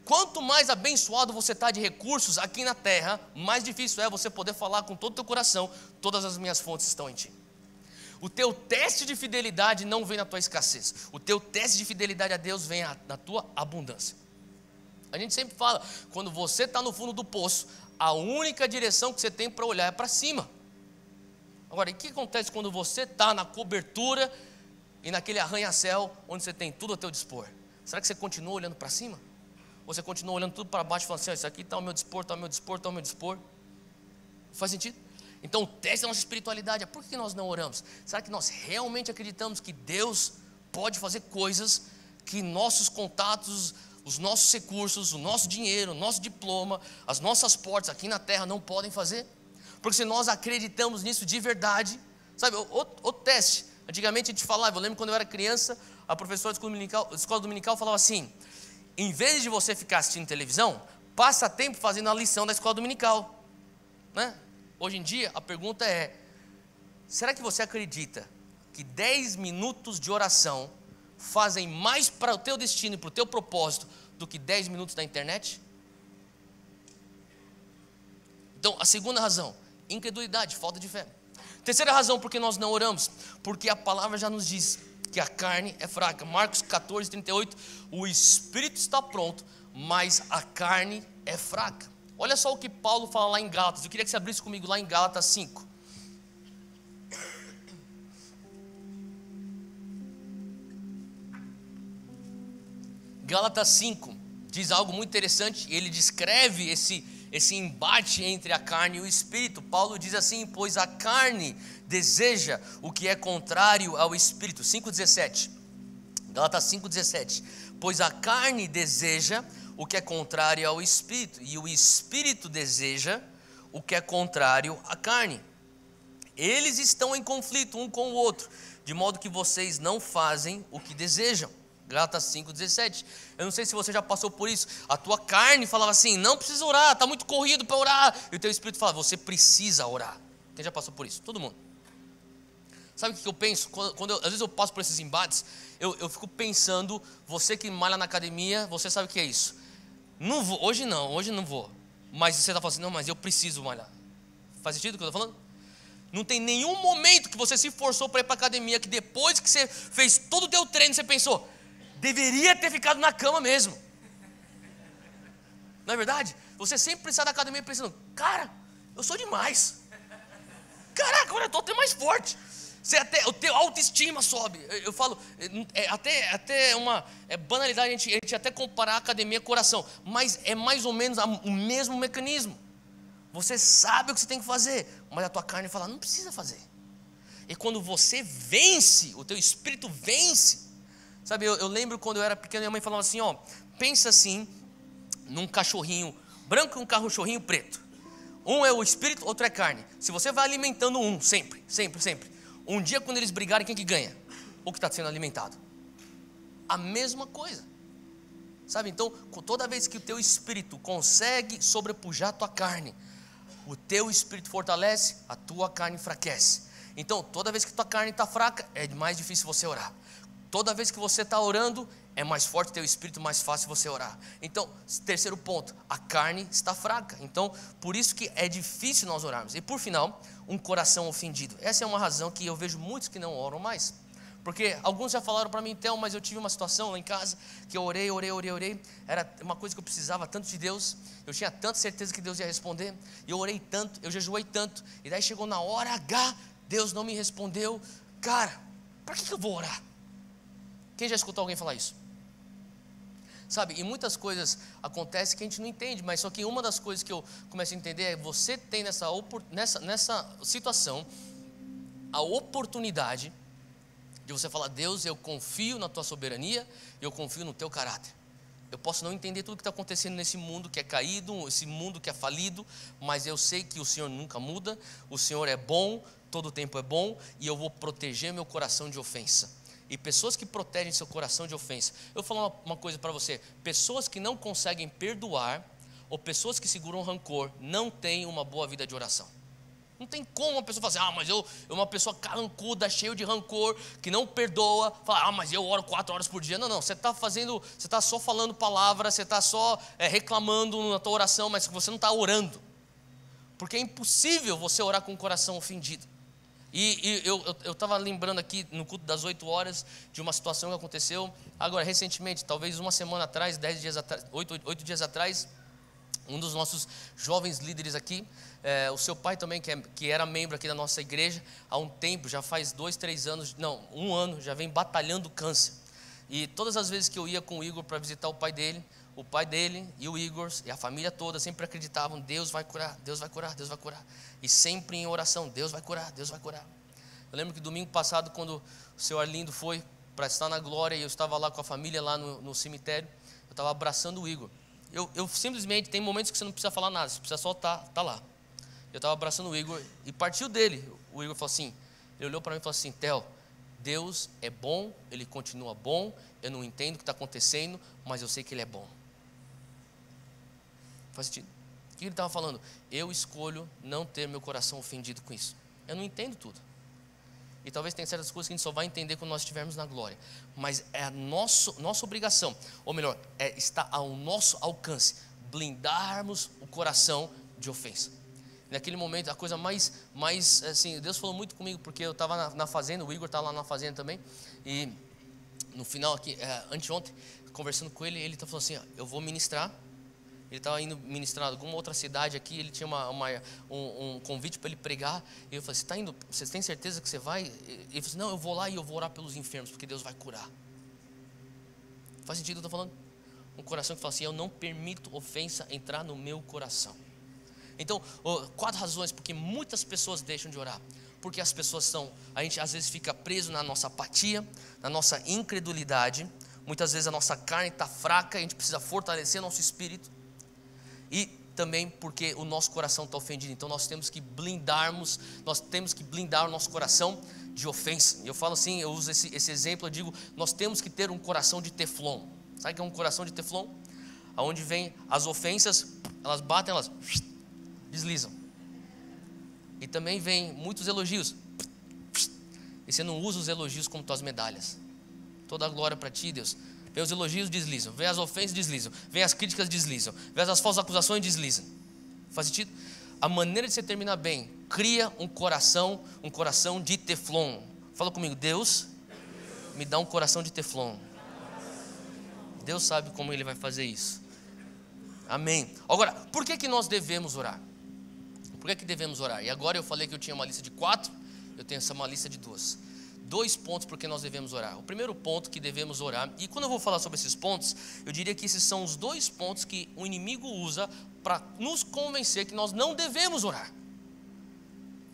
Speaker 3: Quanto mais abençoado você está de recursos aqui na terra, mais difícil é você poder falar com todo o teu coração: todas as minhas fontes estão em Ti. O teu teste de fidelidade não vem na tua escassez. O teu teste de fidelidade a Deus vem na tua abundância. A gente sempre fala, quando você está no fundo do poço, a única direção que você tem para olhar é para cima. Agora, e o que acontece quando você está na cobertura e naquele arranha-céu onde você tem tudo a teu dispor? Será que você continua olhando para cima? Ou você continua olhando tudo para baixo e falando assim: isso aqui está ao meu dispor, está ao meu dispor, está ao meu dispor? Faz sentido? Então o teste da nossa espiritualidade é: por que nós não oramos? Será que nós realmente acreditamos que Deus pode fazer coisas que nossos contatos, os nossos recursos, o nosso dinheiro, o nosso diploma, as nossas portas aqui na terra não podem fazer? Porque se nós acreditamos nisso de verdade, sabe, o teste, antigamente a gente falava, eu lembro quando eu era criança, a professora de escola dominical falava assim: em vez de você ficar assistindo televisão, passa tempo fazendo a lição da escola dominical, né? Hoje em dia a pergunta é: será que você acredita que 10 minutos de oração fazem mais para o teu destino e para o teu propósito do que 10 minutos da internet? Então, a segunda razão: incredulidade, falta de fé. Terceira razão porque nós não oramos: porque a palavra já nos diz que a carne é fraca. Marcos 14, 38, o espírito está pronto, mas a carne é fraca. Olha só o que Paulo fala lá em Gálatas. Eu queria que você abrisse comigo lá em Gálatas 5. Gálatas 5 diz algo muito interessante. Ele descreve esse embate entre a carne e o espírito. Paulo diz assim: pois a carne deseja o que é contrário ao espírito. 5,17. Gálatas 5,17. Pois a carne deseja o que é contrário ao espírito, e o espírito deseja o que é contrário à carne. Eles estão em conflito um com o outro, de modo que vocês não fazem o que desejam. Gálatas 5,17. Eu não sei se você já passou por isso. A tua carne falava assim: não precisa orar, está muito corrido para orar. E o teu espírito fala: você precisa orar. Quem já passou por isso? Todo mundo. Sabe o que eu penso? Às vezes eu passo por esses embates, eu fico pensando: você que malha na academia, você sabe o que é isso? Não vou, hoje não vou. Mas você está falando assim: não, mas eu preciso malhar. Faz sentido o que eu estou falando? Não tem nenhum momento que você se forçou para ir para a academia que depois que você fez todo o teu treino, você pensou: deveria ter ficado na cama mesmo. Não é verdade? Você sempre sai da academia pensando: cara, eu sou demais. Caraca, agora eu estou até mais forte. O teu autoestima sobe. Eu falo, até uma banalidade a gente até comparar a academia com oração, mas é mais ou menos o mesmo mecanismo. Você sabe o que você tem que fazer, mas a tua carne fala: não precisa fazer. E quando você vence, o teu espírito vence. Sabe, eu lembro quando eu era pequeno, minha mãe falava assim: ó, pensa assim num cachorrinho branco e um cachorrinho preto. Um é o espírito, outro é carne. Se você vai alimentando um, sempre, um dia quando eles brigarem, quem que ganha? O que está sendo alimentado. A mesma coisa. Sabe, então, toda vez que o teu espírito consegue sobrepujar a tua carne, o teu espírito fortalece, a tua carne enfraquece. Então, toda vez que tua carne está fraca, é mais difícil você orar. Toda vez que você está orando, é mais forte o teu espírito, mais fácil você orar. Então, terceiro ponto: a carne está fraca. Então, por isso que é difícil nós orarmos. E por final, um coração ofendido. Essa é uma razão que eu vejo muitos que não oram mais. Porque alguns já falaram para mim: então, mas eu tive uma situação lá em casa que eu orei. Era uma coisa que eu precisava tanto de Deus. Eu tinha tanta certeza que Deus ia responder. E eu orei tanto, eu jejuei tanto. E daí chegou na hora H, Deus não me respondeu. Cara, para que eu vou orar? Quem já escutou alguém falar isso? Sabe, e muitas coisas acontecem que a gente não entende, mas só que uma das coisas que eu começo a entender é: você tem nessa situação a oportunidade de você falar: Deus, eu confio na tua soberania, eu confio no teu caráter. Eu posso não entender tudo que está acontecendo nesse mundo que é caído, esse mundo que é falido, mas eu sei que o Senhor nunca muda, o Senhor é bom, todo o tempo é bom, e eu vou proteger meu coração de ofensa. e pessoas que protegem seu coração de ofensa. Eu vou falar uma coisa para você: pessoas que não conseguem perdoar, ou pessoas que seguram rancor, não têm uma boa vida de oração. Não tem como uma pessoa falar assim: mas eu uma pessoa carrancuda, cheio de rancor, que não perdoa, fala: mas eu oro 4 horas por dia. Não, você está só falando palavras, você está só reclamando na tua oração, mas você não está orando, porque é impossível você orar com o coração ofendido. E eu estava lembrando aqui no culto das 8 horas de uma situação que aconteceu agora recentemente, talvez uma semana atrás, 10 dias atrás, 8 dias atrás. Um dos nossos jovens líderes aqui, o seu pai também, que era membro aqui da nossa igreja há um tempo, já faz 2, 3 anos, não, 1 ano, já vem batalhando câncer. E todas as vezes que eu ia com o Igor para visitar o pai dele e o Igor e a família toda sempre acreditavam: Deus vai curar, Deus vai curar, Deus vai curar. E sempre em oração: Deus vai curar, Deus vai curar. Eu lembro que domingo passado, quando o seu Arlindo foi para estar na glória, e eu estava lá com a família, lá no cemitério, eu estava abraçando o Igor. Eu simplesmente, tem momentos que você não precisa falar nada, você precisa só estar lá. Eu estava abraçando o Igor e partiu dele. O Igor falou assim, ele olhou para mim e falou assim: Theo, Deus é bom, Ele continua bom, eu não entendo o que está acontecendo, mas eu sei que Ele é bom. Faz sentido? O que ele estava falando? Eu escolho não ter meu coração ofendido com isso. Eu não entendo tudo. E talvez tenha certas coisas que a gente só vai entender quando nós estivermos na glória. Mas é a nossa obrigação, ou melhor, está ao nosso alcance, blindarmos o coração de ofensa. Naquele momento, a coisa mais assim, Deus falou muito comigo, porque eu estava na fazenda, o Igor estava lá na fazenda também, e no final aqui, anteontem, conversando com ele, ele falou assim: eu vou ministrar. Ele estava indo ministrar em alguma outra cidade aqui, ele tinha um convite para ele pregar. E eu falei: você está indo, você tem certeza que você vai? Ele falou assim: não, eu vou lá e eu vou orar pelos enfermos, porque Deus vai curar. Faz sentido o que eu estou falando? Um coração que fala assim: eu não permito ofensa entrar no meu coração. Então, 4 razões porque muitas pessoas deixam de orar. Porque as pessoas a gente às vezes fica preso na nossa apatia, na nossa incredulidade. Muitas vezes a nossa carne está fraca, a gente precisa fortalecer nosso espírito. E também porque o nosso coração está ofendido. Então nós temos que blindar o nosso coração de ofensa. Eu falo assim, eu uso esse exemplo, eu digo: nós temos que ter um coração de teflon. Sabe o que é um coração de teflon? Aonde vem as ofensas, elas batem, elas deslizam. E também vem muitos elogios, e você não usa os elogios como tuas medalhas. Toda a glória para ti, Deus. Vem os elogios, deslizam. Vem as ofensas, deslizam. Vem as críticas, deslizam. Vem as falsas acusações, deslizam. Faz sentido? A maneira de você terminar bem: cria um coração de teflon. Fala comigo: Deus me dá um coração de teflon. Deus sabe como Ele vai fazer isso. Amém. Agora, por que nós devemos orar? Por que devemos orar? E agora eu falei que eu tinha uma lista de 4, eu tenho uma lista de 2. 2 pontos porque nós devemos orar. O primeiro ponto que devemos orar, e quando eu vou falar sobre esses pontos, eu diria que esses são os 2 pontos que o inimigo usa para nos convencer que nós não devemos orar.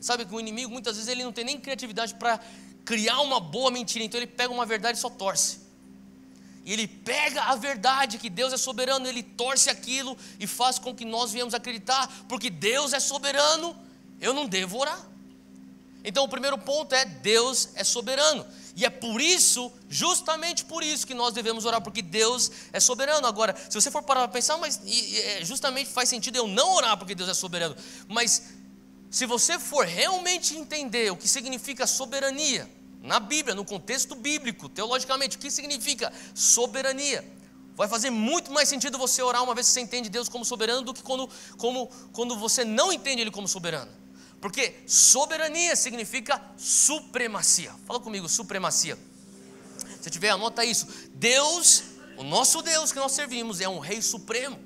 Speaker 3: Sabe que o inimigo muitas vezes ele não tem nem criatividade para criar uma boa mentira, então ele pega uma verdade e só torce. E ele pega a verdade que Deus é soberano, ele torce aquilo e faz com que nós venhamos acreditar: porque Deus é soberano, eu não devo orar. Então o primeiro ponto é: Deus é soberano. E é por isso, justamente por isso, que nós devemos orar, porque Deus é soberano. Agora, se você for parar para pensar, mas justamente faz sentido eu não orar porque Deus é soberano. Mas se você for realmente entender o que significa soberania na Bíblia, no contexto bíblico, teologicamente, o que significa soberania, vai fazer muito mais sentido você orar uma vez que você entende Deus como soberano do que quando você não entende Ele como soberano. Porque soberania significa supremacia. Fala comigo: supremacia. Se tiver, anota isso. Deus, o nosso Deus que nós servimos, é um Rei Supremo.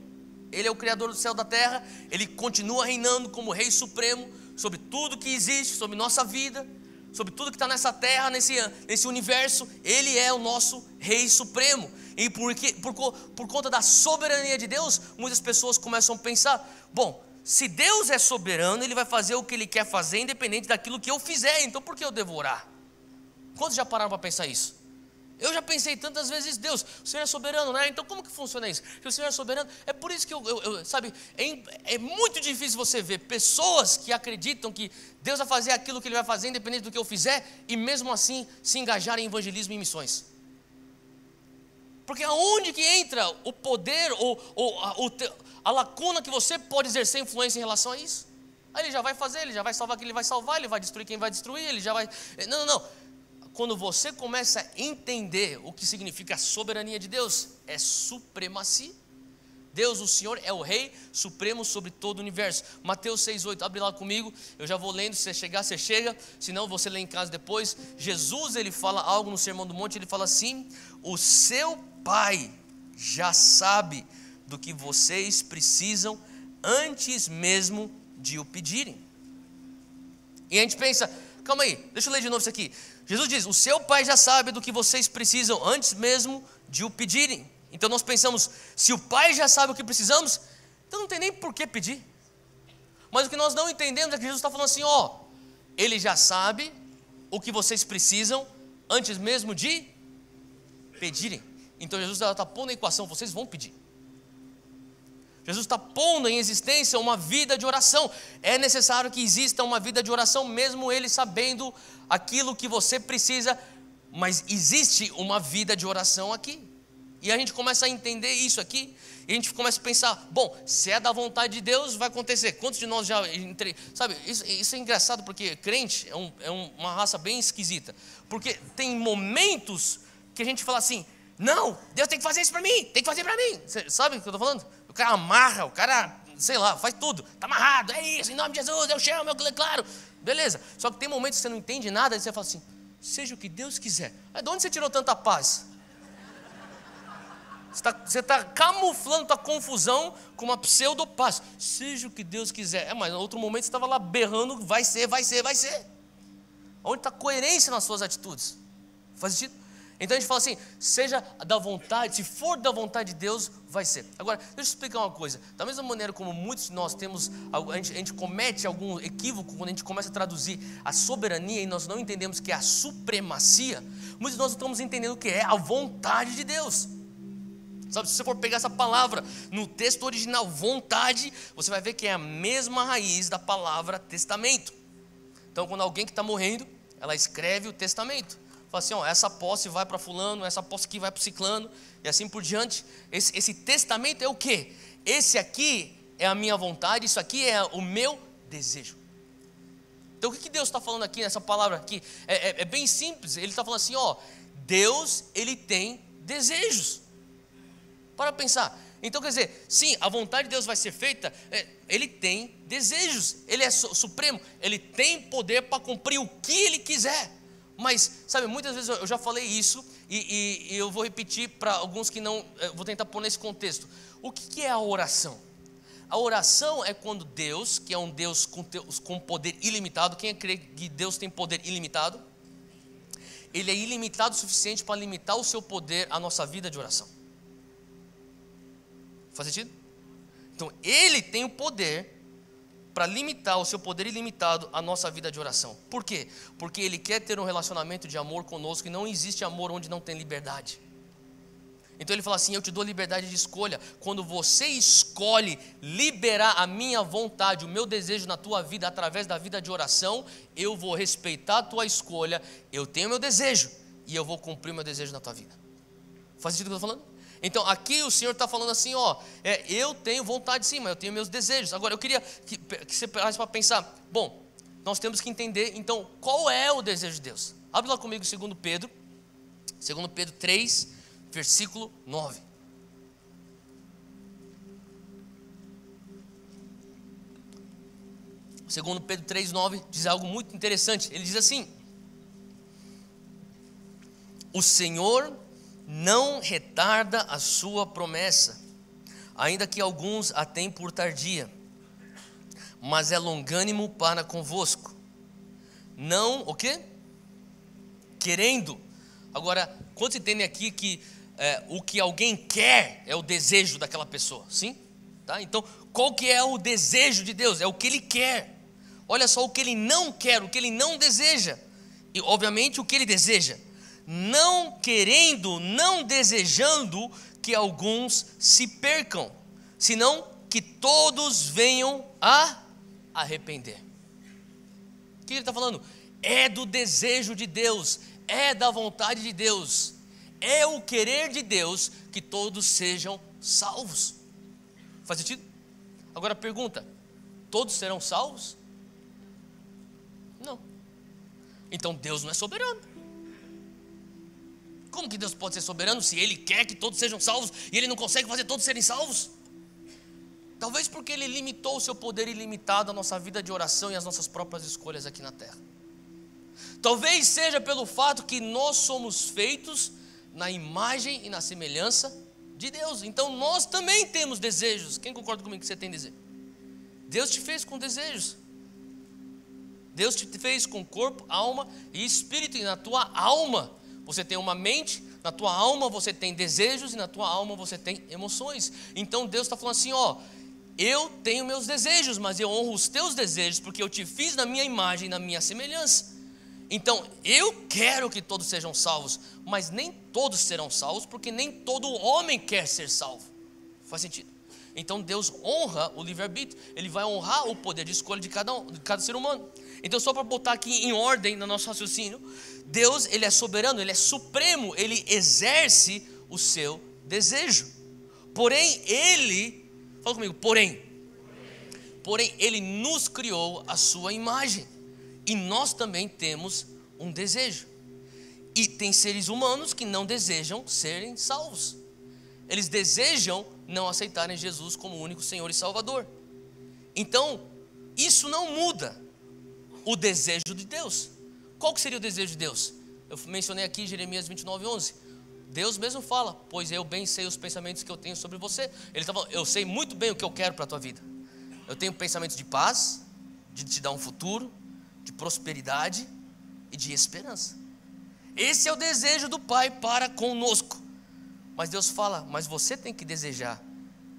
Speaker 3: Ele é o Criador do céu e da terra. Ele continua reinando como Rei Supremo sobre tudo que existe, sobre nossa vida, sobre tudo que está nessa terra, nesse universo. Ele é o nosso Rei Supremo. E por conta da soberania de Deus, muitas pessoas começam a pensar: bom, se Deus é soberano, Ele vai fazer o que Ele quer fazer, independente daquilo que eu fizer. Então por que eu devo orar? Quantos já pararam para pensar isso? Eu já pensei tantas vezes, Deus, o Senhor é soberano, né? Então como que funciona isso? Se o Senhor é soberano, é por isso que sabe, é muito difícil você ver pessoas que acreditam que Deus vai fazer aquilo que Ele vai fazer, independente do que eu fizer, e mesmo assim se engajarem em evangelismo e missões. Porque aonde que entra o poder ou a lacuna que você pode exercer influência em relação a isso? Aí Ele já vai fazer, Ele já vai salvar quem Ele vai salvar, Ele vai destruir quem vai destruir, Ele já vai... Não. Quando você começa a entender o que significa a soberania de Deus, é supremacia. Deus, o Senhor, é o Rei Supremo sobre todo o universo. Mateus 6,8, abre lá comigo, eu já vou lendo, se você chegar, você chega, senão você lê em casa depois. Jesus, Ele fala algo no Sermão do Monte, Ele fala assim: o seu Pai já sabe do que vocês precisam antes mesmo de o pedirem. E a gente pensa, calma aí, deixa eu ler de novo isso aqui. Jesus diz, o seu Pai já sabe do que vocês precisam antes mesmo de o pedirem. Então nós pensamos, se o Pai já sabe o que precisamos, então não tem nem por que pedir. Mas o que nós não entendemos é que Jesus está falando assim, Ele já sabe o que vocês precisam antes mesmo de pedirem. Então Jesus está pondo na equação, vocês vão pedir. Jesus está pondo em existência uma vida de oração. É necessário que exista uma vida de oração, mesmo Ele sabendo aquilo que você precisa, mas existe uma vida de oração aqui. E a gente começa a entender isso aqui, e a gente começa a pensar, bom, se é da vontade de Deus, vai acontecer. Quantos de nós já entrei? Sabe, isso é engraçado, porque crente é uma raça bem esquisita. Porque tem momentos que a gente fala assim, não, Deus tem que fazer isso para mim, tem que fazer para mim. Você sabe o que eu estou falando? O cara amarra, o cara, sei lá, faz tudo. Está amarrado, é isso, em nome de Jesus, eu chamo, eu declaro. Beleza, só que tem momentos que você não entende nada, e você fala assim, seja o que Deus quiser. De onde você tirou tanta paz? Você está camuflando tua confusão com uma pseudo-paz. Seja o que Deus quiser. Mas em outro momento você estava lá berrando, vai ser. Onde está a coerência nas suas atitudes? Faz sentido? Então a gente fala assim, seja da vontade, se for da vontade de Deus, vai ser. Agora, deixa eu explicar uma coisa. Da mesma maneira como muitos de nós temos, a gente comete algum equívoco quando a gente começa a traduzir a soberania e nós não entendemos que é a supremacia, muitos de nós não estamos entendendo o que é a vontade de Deus. Sabe, se você for pegar essa palavra no texto original, vontade, você vai ver que é a mesma raiz da palavra testamento. Então, quando alguém que está morrendo, ela escreve o testamento. Fala assim, essa posse vai para fulano, essa posse aqui vai para ciclano, e assim por diante. Esse testamento é o quê? Esse aqui é a minha vontade, isso aqui é o meu desejo. Então, o que Deus está falando aqui nessa palavra aqui? É bem simples, Ele está falando assim, Deus, Ele tem desejos. Para pensar. Então quer dizer, sim, a vontade de Deus vai ser feita, Ele tem desejos, Ele é supremo, Ele tem poder para cumprir o que Ele quiser. Mas, sabe, muitas vezes eu já falei isso e eu vou repetir para alguns que não, vou tentar pôr nesse contexto. O que é a oração? A oração é quando Deus, que é um Deus com poder ilimitado, quem crê que Deus tem poder ilimitado? Ele é ilimitado o suficiente para limitar o seu poder à nossa vida de oração. Faz sentido? Então, Ele tem o poder para limitar o seu poder ilimitado à nossa vida de oração. Por quê? Porque Ele quer ter um relacionamento de amor conosco e não existe amor onde não tem liberdade. Então Ele fala assim, eu te dou liberdade de escolha. Quando você escolhe liberar a minha vontade, o meu desejo na tua vida através da vida de oração, eu vou respeitar a tua escolha, eu tenho meu desejo e eu vou cumprir o meu desejo na tua vida. Faz sentido o que eu estou falando? Então aqui o Senhor está falando assim, eu tenho vontade sim, mas eu tenho meus desejos. Agora eu queria que você parasse para pensar, bom, nós temos que entender então qual é o desejo de Deus. Abre lá comigo 2 Pedro 3, versículo 9. Segundo Pedro 3, 9 diz algo muito interessante. Ele diz assim, o Senhor não retarda a sua promessa, ainda que alguns a tenham por tardia, mas é longânimo para convosco, não, o quê? Querendo. Agora, quantos entendem aqui que o que alguém quer é o desejo daquela pessoa, sim? Tá? Então, qual que é o desejo de Deus? É o que Ele quer. Olha só o que Ele não quer, o que Ele não deseja, e obviamente o que Ele deseja. não querendo, não desejando que alguns se percam, senão que todos venham a arrepender. O que ele está falando? É do desejo de Deus, é da vontade de Deus, é o querer de Deus que todos sejam salvos. Faz sentido? Agora pergunta: todos serão salvos? Não. Então Deus não é soberano. Como que Deus pode ser soberano se Ele quer que todos sejam salvos e Ele não consegue fazer todos serem salvos? Talvez porque Ele limitou o seu poder ilimitado à nossa vida de oração e às nossas próprias escolhas aqui na terra. Talvez seja pelo fato que nós somos feitos na imagem e na semelhança de Deus. Então nós também temos desejos. Quem concorda comigo que você tem desejo? Deus te fez com desejos. Deus te fez com corpo, alma e espírito. E na tua alma você tem uma mente, na tua alma você tem desejos e na tua alma você tem emoções. Então Deus está falando assim, ó, eu tenho meus desejos, mas eu honro os teus desejos porque eu te fiz na minha imagem e na minha semelhança. Então eu quero que todos sejam salvos, mas nem todos serão salvos porque nem todo homem quer ser salvo. Faz sentido? Então Deus honra o livre-arbítrio, Ele vai honrar o poder de escolha de cada ser humano. Então só para botar aqui em ordem no nosso raciocínio, Deus, Ele é soberano, Ele é supremo, Ele exerce o seu desejo. Porém Ele, fala comigo, porém Ele nos criou a sua imagem. E nós também temos um desejo. E tem seres humanos que não desejam serem salvos. Eles desejam não aceitarem Jesus como único Senhor e Salvador. Então, isso não muda o desejo de Deus. Qual que seria o desejo de Deus? Eu mencionei aqui Jeremias 29:11. Deus mesmo fala, pois eu bem sei os pensamentos que eu tenho sobre você. Ele está falando, eu sei muito bem o que eu quero para a tua vida. Eu tenho pensamentos de paz, de te dar um futuro, de prosperidade e de esperança. Esse é o desejo do Pai para conosco. Mas Deus fala, mas você tem que desejar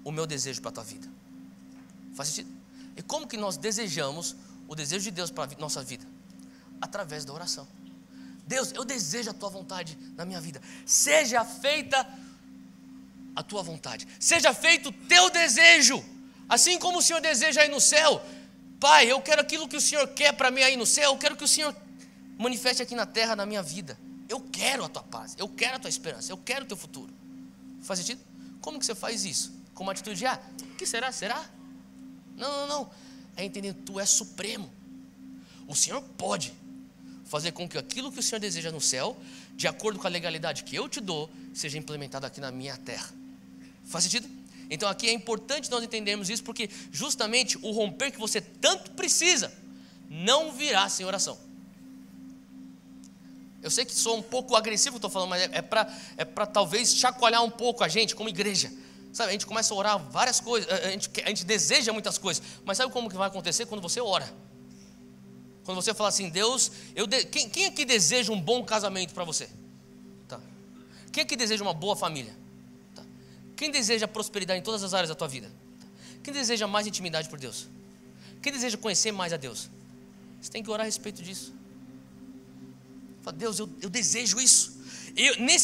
Speaker 3: o meu desejo para a tua vida. Faz sentido? E como que nós desejamos o desejo de Deus para a nossa vida? Através da oração. Deus, eu desejo a tua vontade na minha vida. Seja feita a tua vontade. Seja feito o teu desejo. Assim como o Senhor deseja aí no céu. Pai, eu quero aquilo que o Senhor quer para mim aí no céu. Eu quero que o Senhor manifeste aqui na terra, na minha vida. Eu quero a tua paz, eu quero a tua esperança, eu quero o teu futuro. Faz sentido? Como que você faz isso? Com uma atitude de, o que será? Será? Não. É entender que tu és supremo. O Senhor pode fazer com que aquilo que o Senhor deseja no céu, de acordo com a legalidade que eu te dou, seja implementado aqui na minha terra. Faz sentido? Então aqui é importante nós entendermos isso, porque justamente o romper que você tanto precisa não virá sem oração. Eu sei que sou um pouco agressivo, estou falando, mas é para talvez chacoalhar um pouco a gente como igreja. Sabe, a gente começa a orar várias coisas, a gente deseja muitas coisas, mas sabe como que vai acontecer? Quando você ora. Quando você fala assim, Deus, quem aqui deseja um bom casamento para você? Tá. Quem aqui deseja uma boa família? Tá. Quem deseja prosperidade em todas as áreas da tua vida? Tá. Quem deseja mais intimidade por Deus? Quem deseja conhecer mais a Deus? Você tem que orar a respeito disso. Fala, Deus, eu desejo isso.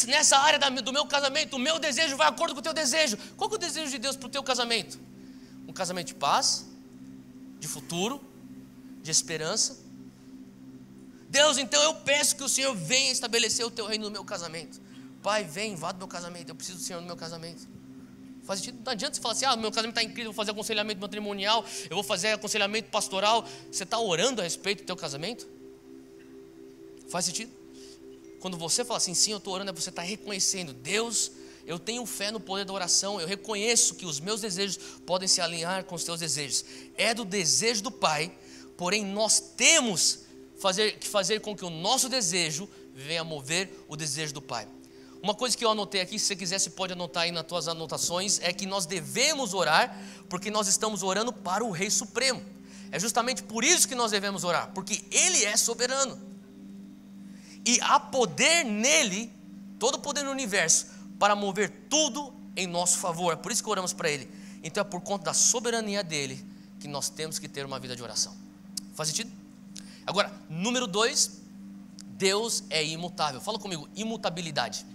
Speaker 3: Nessa área do meu casamento, o meu desejo vai de acordo com o teu desejo. Qual que é o desejo de Deus para o teu casamento? Um casamento de paz, de futuro, de esperança. Deus, então eu peço que o Senhor venha estabelecer o teu reino no meu casamento. Pai, vem, invada o meu casamento, eu preciso do Senhor no meu casamento. Faz sentido? Não adianta você falar assim, meu casamento está incrível, eu vou fazer aconselhamento matrimonial, eu vou fazer aconselhamento pastoral. Você está orando a respeito do teu casamento? Faz sentido? Quando você fala assim, sim, eu estou orando, você está reconhecendo, Deus, eu tenho fé no poder da oração, eu reconheço que os meus desejos podem se alinhar com os teus desejos. É do desejo do Pai, porém nós temos que fazer com que o nosso desejo venha mover o desejo do Pai. Uma coisa que eu anotei aqui, se você quiser, você pode anotar aí nas tuas anotações, é que nós devemos orar, porque nós estamos orando para o Rei Supremo. É justamente por isso que nós devemos orar, porque Ele é soberano. E há poder nele, todo o poder no universo, para mover tudo em nosso favor. É por isso que oramos para Ele. Então é por conta da soberania dele que nós temos que ter uma vida de oração. Faz sentido? Agora, número 2, Deus é imutável. Fala comigo, imutabilidade.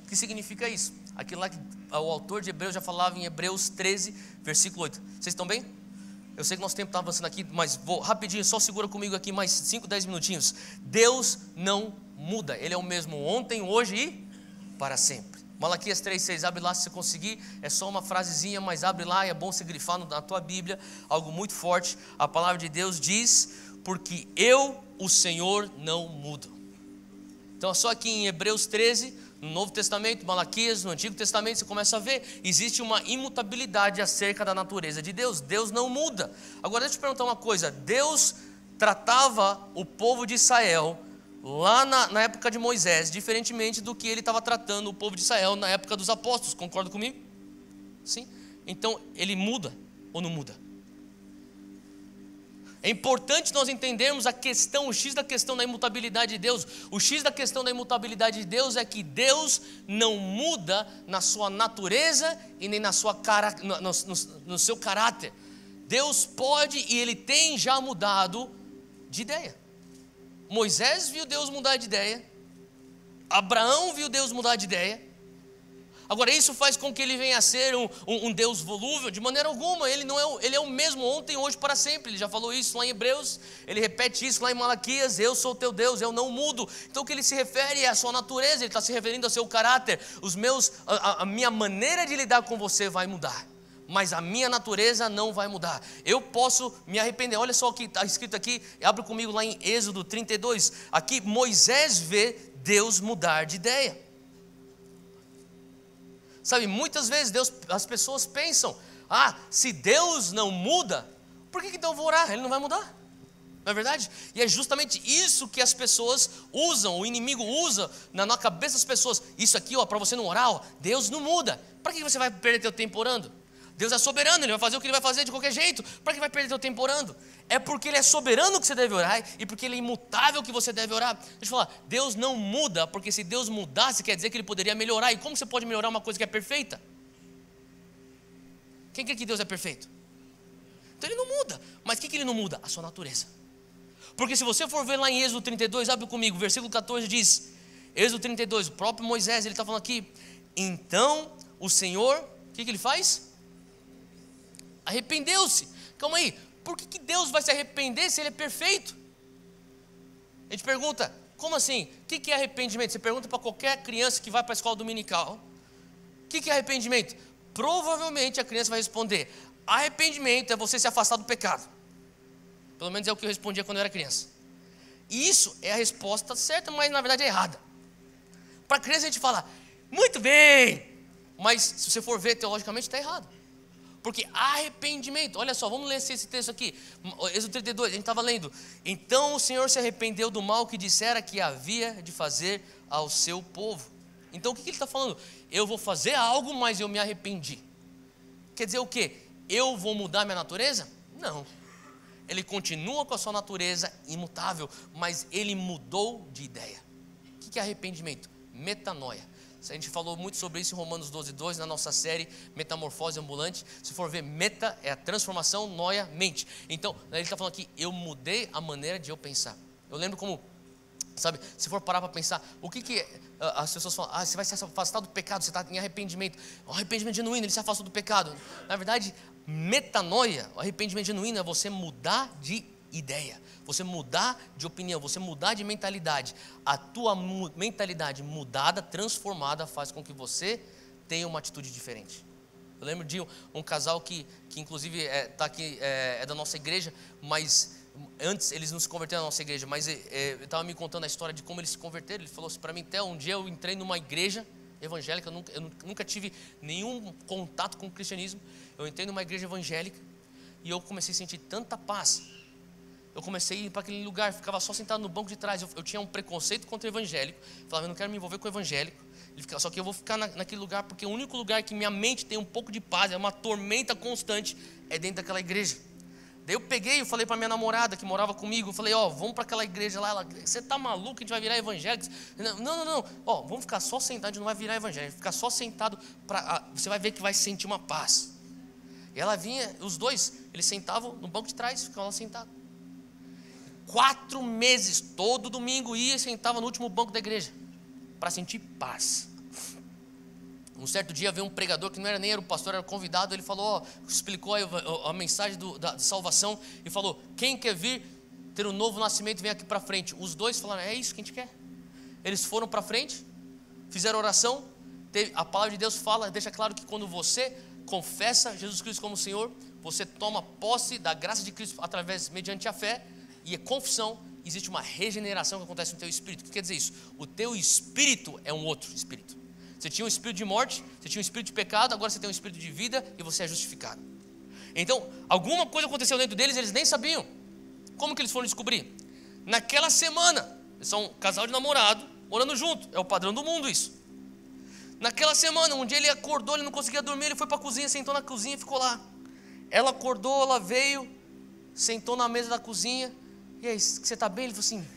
Speaker 3: O que significa isso? Aquilo lá que o autor de Hebreus já falava em Hebreus 13, versículo 8. Vocês estão bem? Eu sei que nosso tempo está avançando aqui, mas vou rapidinho, só segura comigo aqui mais 5, 10 minutinhos. Deus não muda, Ele é o mesmo ontem, hoje e para sempre. Malaquias 3,6, abre lá se você conseguir, é só uma frasezinha, mas abre lá, é bom você grifar na tua Bíblia, algo muito forte. A palavra de Deus diz, porque eu, o Senhor, não mudo. Então só aqui em Hebreus 13, no Novo Testamento, Malaquias, no Antigo Testamento, você começa a ver, existe uma imutabilidade acerca da natureza de Deus. Deus não muda. Agora deixa eu te perguntar uma coisa, Deus tratava o povo de Israel lá na época de Moisés, diferentemente do que Ele estava tratando o povo de Israel na época dos apóstolos, concorda comigo? Sim? Então Ele muda ou não muda? É importante nós entendermos a questão, o X da questão da imutabilidade de Deus. O X da questão da imutabilidade de Deus é que Deus não muda na sua natureza e nem na sua no seu caráter. Deus pode e Ele tem já mudado de ideia. Moisés viu Deus mudar de ideia. Abraão viu Deus mudar de ideia. Agora isso faz com que Ele venha a ser um Deus volúvel? De maneira alguma. Ele é o mesmo ontem, hoje, para sempre. Ele já falou isso lá em Hebreus, Ele repete isso lá em Malaquias, eu sou teu Deus, eu não mudo. Então o que Ele se refere é a sua natureza, Ele está se referindo ao seu caráter. A minha maneira de lidar com você vai mudar, mas a minha natureza não vai mudar. Eu posso me arrepender. Olha só o que está escrito aqui, abre comigo lá em Êxodo 32. Aqui Moisés vê Deus mudar de ideia. Sabe, muitas vezes as pessoas pensam, se Deus não muda, por que então eu vou orar? Ele não vai mudar, não é verdade? E é justamente isso que as pessoas usam, o inimigo usa na cabeça das pessoas. Isso aqui, para você não orar, Deus não muda. Para que você vai perder teu tempo orando? Deus é soberano, Ele vai fazer o que Ele vai fazer de qualquer jeito. Para que vai perder teu tempo orando? É porque Ele é soberano que você deve orar e porque Ele é imutável que você deve orar. Deixa eu falar, Deus não muda, porque se Deus mudasse, quer dizer que Ele poderia melhorar. E como você pode melhorar uma coisa que é perfeita? Quem quer que Deus é perfeito? Então Ele não muda. Mas o que Ele não muda? A sua natureza. Porque se você for ver lá em Êxodo 32, abre comigo, versículo 14 diz, Êxodo 32, o próprio Moisés, ele está falando aqui, então o Senhor, o que Ele faz? Arrependeu-se. Calma aí, por que Deus vai se arrepender se Ele é perfeito? A gente pergunta, como assim? O que é arrependimento? Você pergunta para qualquer criança que vai para a escola dominical, o que é arrependimento? Provavelmente a criança vai responder, arrependimento é você se afastar do pecado. Pelo menos é o que eu respondia quando eu era criança. E isso é a resposta certa, mas na verdade é errada. Para a criança a gente fala, muito bem, mas se você for ver teologicamente está errado. Porque arrependimento, olha só, vamos ler esse texto aqui, Êxodo 32, a gente estava lendo. Então o Senhor se arrependeu do mal que dissera que havia de fazer ao seu povo. Então o que Ele está falando? Eu vou fazer algo, mas eu me arrependi. Quer dizer o quê? Eu vou mudar minha natureza? Não. Ele continua com a sua natureza imutável, mas Ele mudou de ideia. O que é arrependimento? Metanoia. A gente falou muito sobre isso em Romanos 12:2 na nossa série Metamorfose Ambulante. Se for ver, meta é a transformação, noia, mente. Então, ele está falando aqui, eu mudei a maneira de eu pensar. Eu lembro como, sabe, se for parar para pensar, o que as pessoas falam, você vai se afastar do pecado, você está em arrependimento. O arrependimento genuíno, ele se afastou do pecado. Na verdade, metanoia, o arrependimento genuíno é você mudar de ideia, você mudar de opinião, você mudar de mentalidade. A tua mentalidade mudada, transformada, faz com que você tenha uma atitude diferente. Eu lembro de um casal que inclusive está aqui, é da nossa igreja, mas antes eles não se converteram na nossa igreja, mas ele estava me contando a história de como eles se converteram. Ele falou assim para mim, até um dia eu entrei numa igreja evangélica, eu nunca tive nenhum contato com o cristianismo. Eu entrei numa igreja evangélica e eu comecei a sentir tanta paz. Eu comecei a ir para aquele lugar, ficava só sentado no banco de trás. Eu tinha um preconceito contra o evangélico. Falava, eu não quero me envolver com o evangélico. Só que eu vou ficar naquele lugar, porque o único lugar que minha mente tem um pouco de paz, é uma tormenta constante, é dentro daquela igreja. Daí eu peguei e falei para minha namorada que morava comigo, eu falei, vamos para aquela igreja lá. Ela, você tá maluco, a gente vai virar evangélico? Não. Vamos ficar só sentado, a gente não vai virar evangélico. Ficar só sentado, você vai ver que vai sentir uma paz. E ela vinha, os dois, eles sentavam no banco de trás, ficavam lá sentados. 4 meses, todo domingo ia e sentava no último banco da igreja, para sentir paz. Um certo dia veio um pregador que não era nem era o pastor, era o convidado. Ele falou, explicou a mensagem da salvação e falou: quem quer vir ter um novo nascimento, vem aqui para frente. Os dois falaram: é isso que a gente quer. Eles foram para frente, fizeram oração. A palavra de Deus fala, deixa claro que quando você confessa Jesus Cristo como Senhor, você toma posse da graça de Cristo mediante a fé, e a confissão, existe uma regeneração que acontece no teu espírito. O que quer dizer isso? O teu espírito é um outro espírito. Você tinha um espírito de morte, você tinha um espírito de pecado, agora você tem um espírito de vida e você é justificado. Então, alguma coisa aconteceu dentro deles, eles nem sabiam. Como que eles foram descobrir? Naquela semana, eles são um casal de namorado, morando junto, é o padrão do mundo isso. Naquela semana, um dia ele acordou, ele não conseguia dormir, ele foi para a cozinha, sentou na cozinha e ficou lá. Ela acordou, ela veio, sentou na mesa da cozinha. E aí, você está bem? Ele falou assim: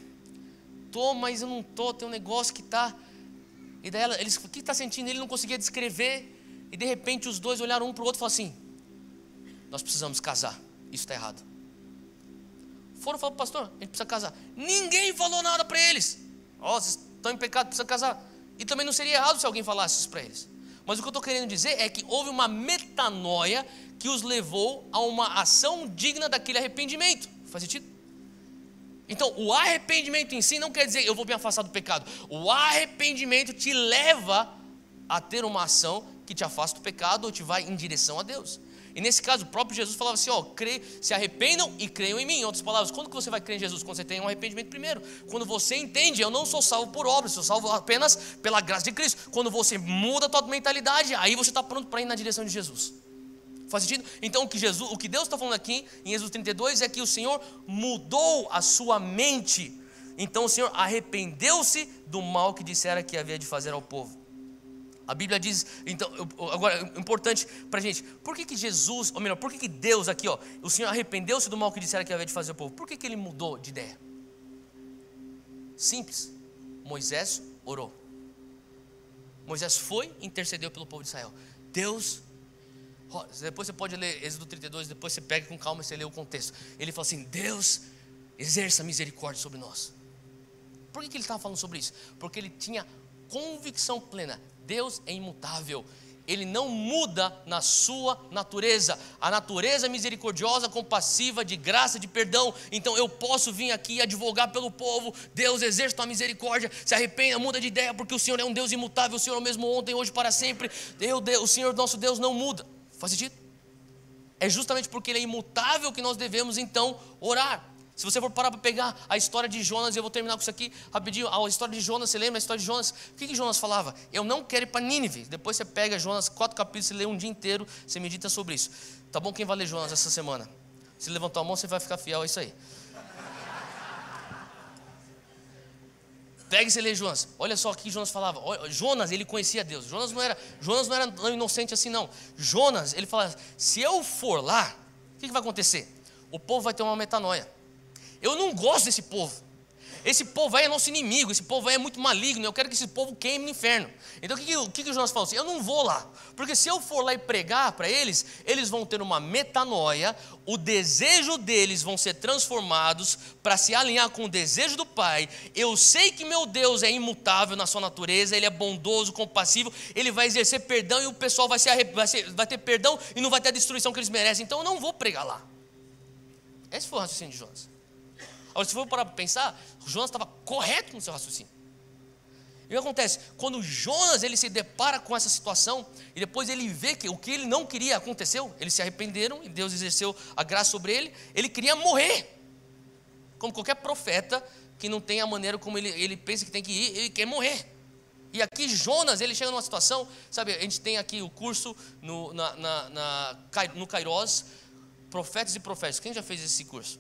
Speaker 3: tô, mas eu não tô, tem um negócio que tá. E daí eles, o que está sentindo? Ele não conseguia descrever. E de repente os dois olharam um para o outro e falaram assim: nós precisamos casar, isso está errado. Foram falar para o pastor: a gente precisa casar. Ninguém falou nada para eles. Vocês estão em pecado, precisa casar. E também não seria errado se alguém falasse isso para eles. Mas o que eu estou querendo dizer é que houve uma metanoia que os levou a uma ação digna daquele arrependimento. Faz sentido? Então, o arrependimento em si não quer dizer eu vou me afastar do pecado. O arrependimento te leva a ter uma ação que te afasta do pecado ou te vai em direção a Deus. E nesse caso, o próprio Jesus falava assim: se arrependam e creiam em mim. Em outras palavras, quando que você vai crer em Jesus? Quando você tem um arrependimento primeiro. Quando você entende, eu não sou salvo por obras, sou salvo apenas pela graça de Cristo. Quando você muda a tua mentalidade, aí você está pronto para ir na direção de Jesus. Faz sentido? Então o que Deus está falando aqui em Êxodo 32 é que o Senhor mudou a sua mente. Então o Senhor arrependeu-se do mal que dissera que havia de fazer ao povo. A Bíblia diz, então, agora, importante para a gente, por que Jesus, ou melhor, por que Deus aqui, o Senhor arrependeu-se do mal que dissera que havia de fazer ao povo? Por que ele mudou de ideia? Simples, Moisés orou. Moisés foi e intercedeu pelo povo de Israel. Deus, depois você pode ler Êxodo 32, depois você pega com calma e você lê o contexto. Ele fala assim: Deus, exerça misericórdia sobre nós. Por que ele estava falando sobre isso? Porque ele tinha convicção plena. Deus é imutável, Ele não muda na sua natureza. A natureza é misericordiosa, compassiva, de graça, de perdão. Então eu posso vir aqui e advogar pelo povo. Deus, exerce tua misericórdia, se arrependa, muda de ideia, porque o Senhor é um Deus imutável. O Senhor é o mesmo ontem, hoje, para sempre. O Senhor, nosso Deus, não muda. Faz sentido? É justamente porque Ele é imutável que nós devemos então orar. Se você for parar para pegar a história de Jonas, eu vou terminar com isso aqui rapidinho. A história de Jonas, você lembra a história de Jonas? O que Jonas falava? Eu não quero ir para Nínive. Depois você pega Jonas, 4 capítulos, você lê um dia inteiro, você medita sobre isso. Tá bom? Quem vai ler Jonas essa semana? Se levantar a mão, você vai ficar fiel a isso aí. Pega e você lê Jonas. Olha só o que Jonas falava. Jonas, ele conhecia Deus. Jonas não era tão inocente assim, não. Jonas, ele falava: se eu for lá, o que vai acontecer? O povo vai ter uma metanoia. Eu não gosto desse povo. Esse povo aí é nosso inimigo. Esse povo aí é muito maligno. Eu quero que esse povo queime no inferno. Então o que Jonas falou assim? Eu não vou lá. Porque se eu for lá e pregar para eles, eles vão ter uma metanoia. O desejo deles vão ser transformados para se alinhar com o desejo do Pai. Eu sei que meu Deus é imutável na sua natureza. Ele é bondoso, compassivo. Ele vai exercer perdão e o pessoal vai ter perdão e não vai ter a destruição que eles merecem. Então eu não vou pregar lá. Esse foi o raciocínio de Jonas. Agora, se for parar para pensar, Jonas estava correto no seu raciocínio. E o que acontece? Quando Jonas ele se depara com essa situação, e depois ele vê que o que ele não queria aconteceu, eles se arrependeram e Deus exerceu a graça sobre ele, ele queria morrer. Como qualquer profeta que não tem a maneira como ele pensa que tem que ir, ele quer morrer. E aqui Jonas, ele chega numa situação, sabe, a gente tem aqui o curso no Kairos, Profetas e Profetas. Quem já fez esse curso?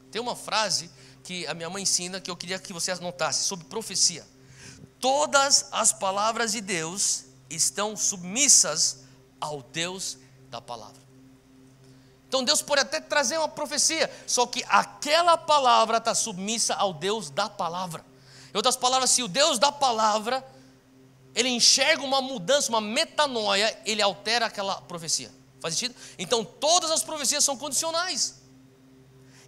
Speaker 3: Tem uma frase que a minha mãe ensina que eu queria que você anotasse sobre profecia. Todas as palavras de Deus estão submissas ao Deus da palavra. Então Deus pode até trazer uma profecia, só que aquela palavra está submissa ao Deus da palavra. Em outras palavras, se o Deus da palavra, ele enxerga uma mudança, uma metanoia, ele altera aquela profecia. Faz sentido? Então todas as profecias são condicionais.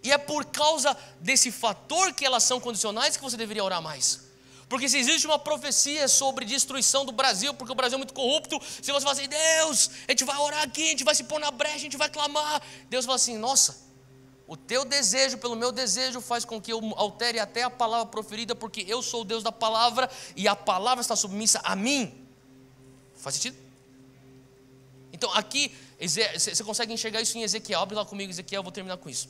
Speaker 3: E é por causa desse fator que elas são condicionais que você deveria orar mais. Porque se existe uma profecia sobre destruição do Brasil, porque o Brasil é muito corrupto, se você fala assim, Deus, a gente vai orar aqui, a gente vai se pôr na brecha, a gente vai clamar, Deus fala assim, nossa, o teu desejo pelo meu desejo faz com que eu altere até a palavra proferida, porque eu sou o Deus da palavra e a palavra está submissa a mim. Faz sentido? Então aqui, você consegue enxergar isso em Ezequiel. Abre lá comigo Ezequiel, eu vou terminar com isso.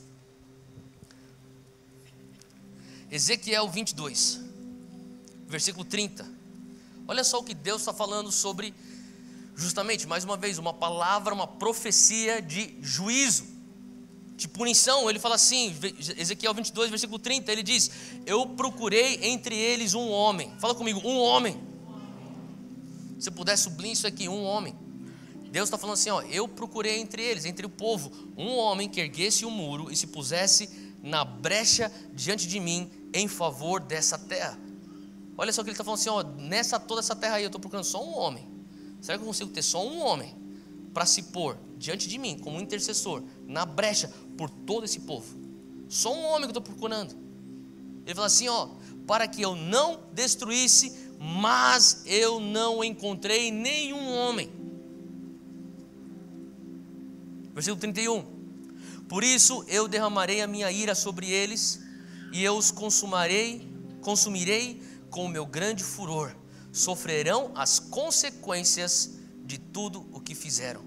Speaker 3: Ezequiel 22, versículo 30. Olha só o que Deus está falando sobre, justamente, mais uma vez, uma palavra, uma profecia de juízo, de punição. Ele fala assim, Ezequiel 22, versículo 30, ele diz, eu procurei entre eles um homem. Fala comigo, um homem. Se puder sublinhar isso aqui, um homem. Deus está falando assim, ó, eu procurei entre eles, entre o povo, um homem que erguesse o muro e se pusesse na brecha diante de mim em favor dessa terra. Olha só o que ele está falando assim, ó, toda essa terra aí eu estou procurando só um homem. Será que eu consigo ter só um homem para se pôr diante de mim como intercessor, na brecha por todo esse povo? Só um homem que eu estou procurando. Ele fala assim, ó, para que eu não destruísse, mas eu não encontrei nenhum homem. Versículo 31. Por isso eu derramarei a minha ira sobre eles e eu os consumirei com o meu grande furor. Sofrerão as consequências de tudo o que fizeram.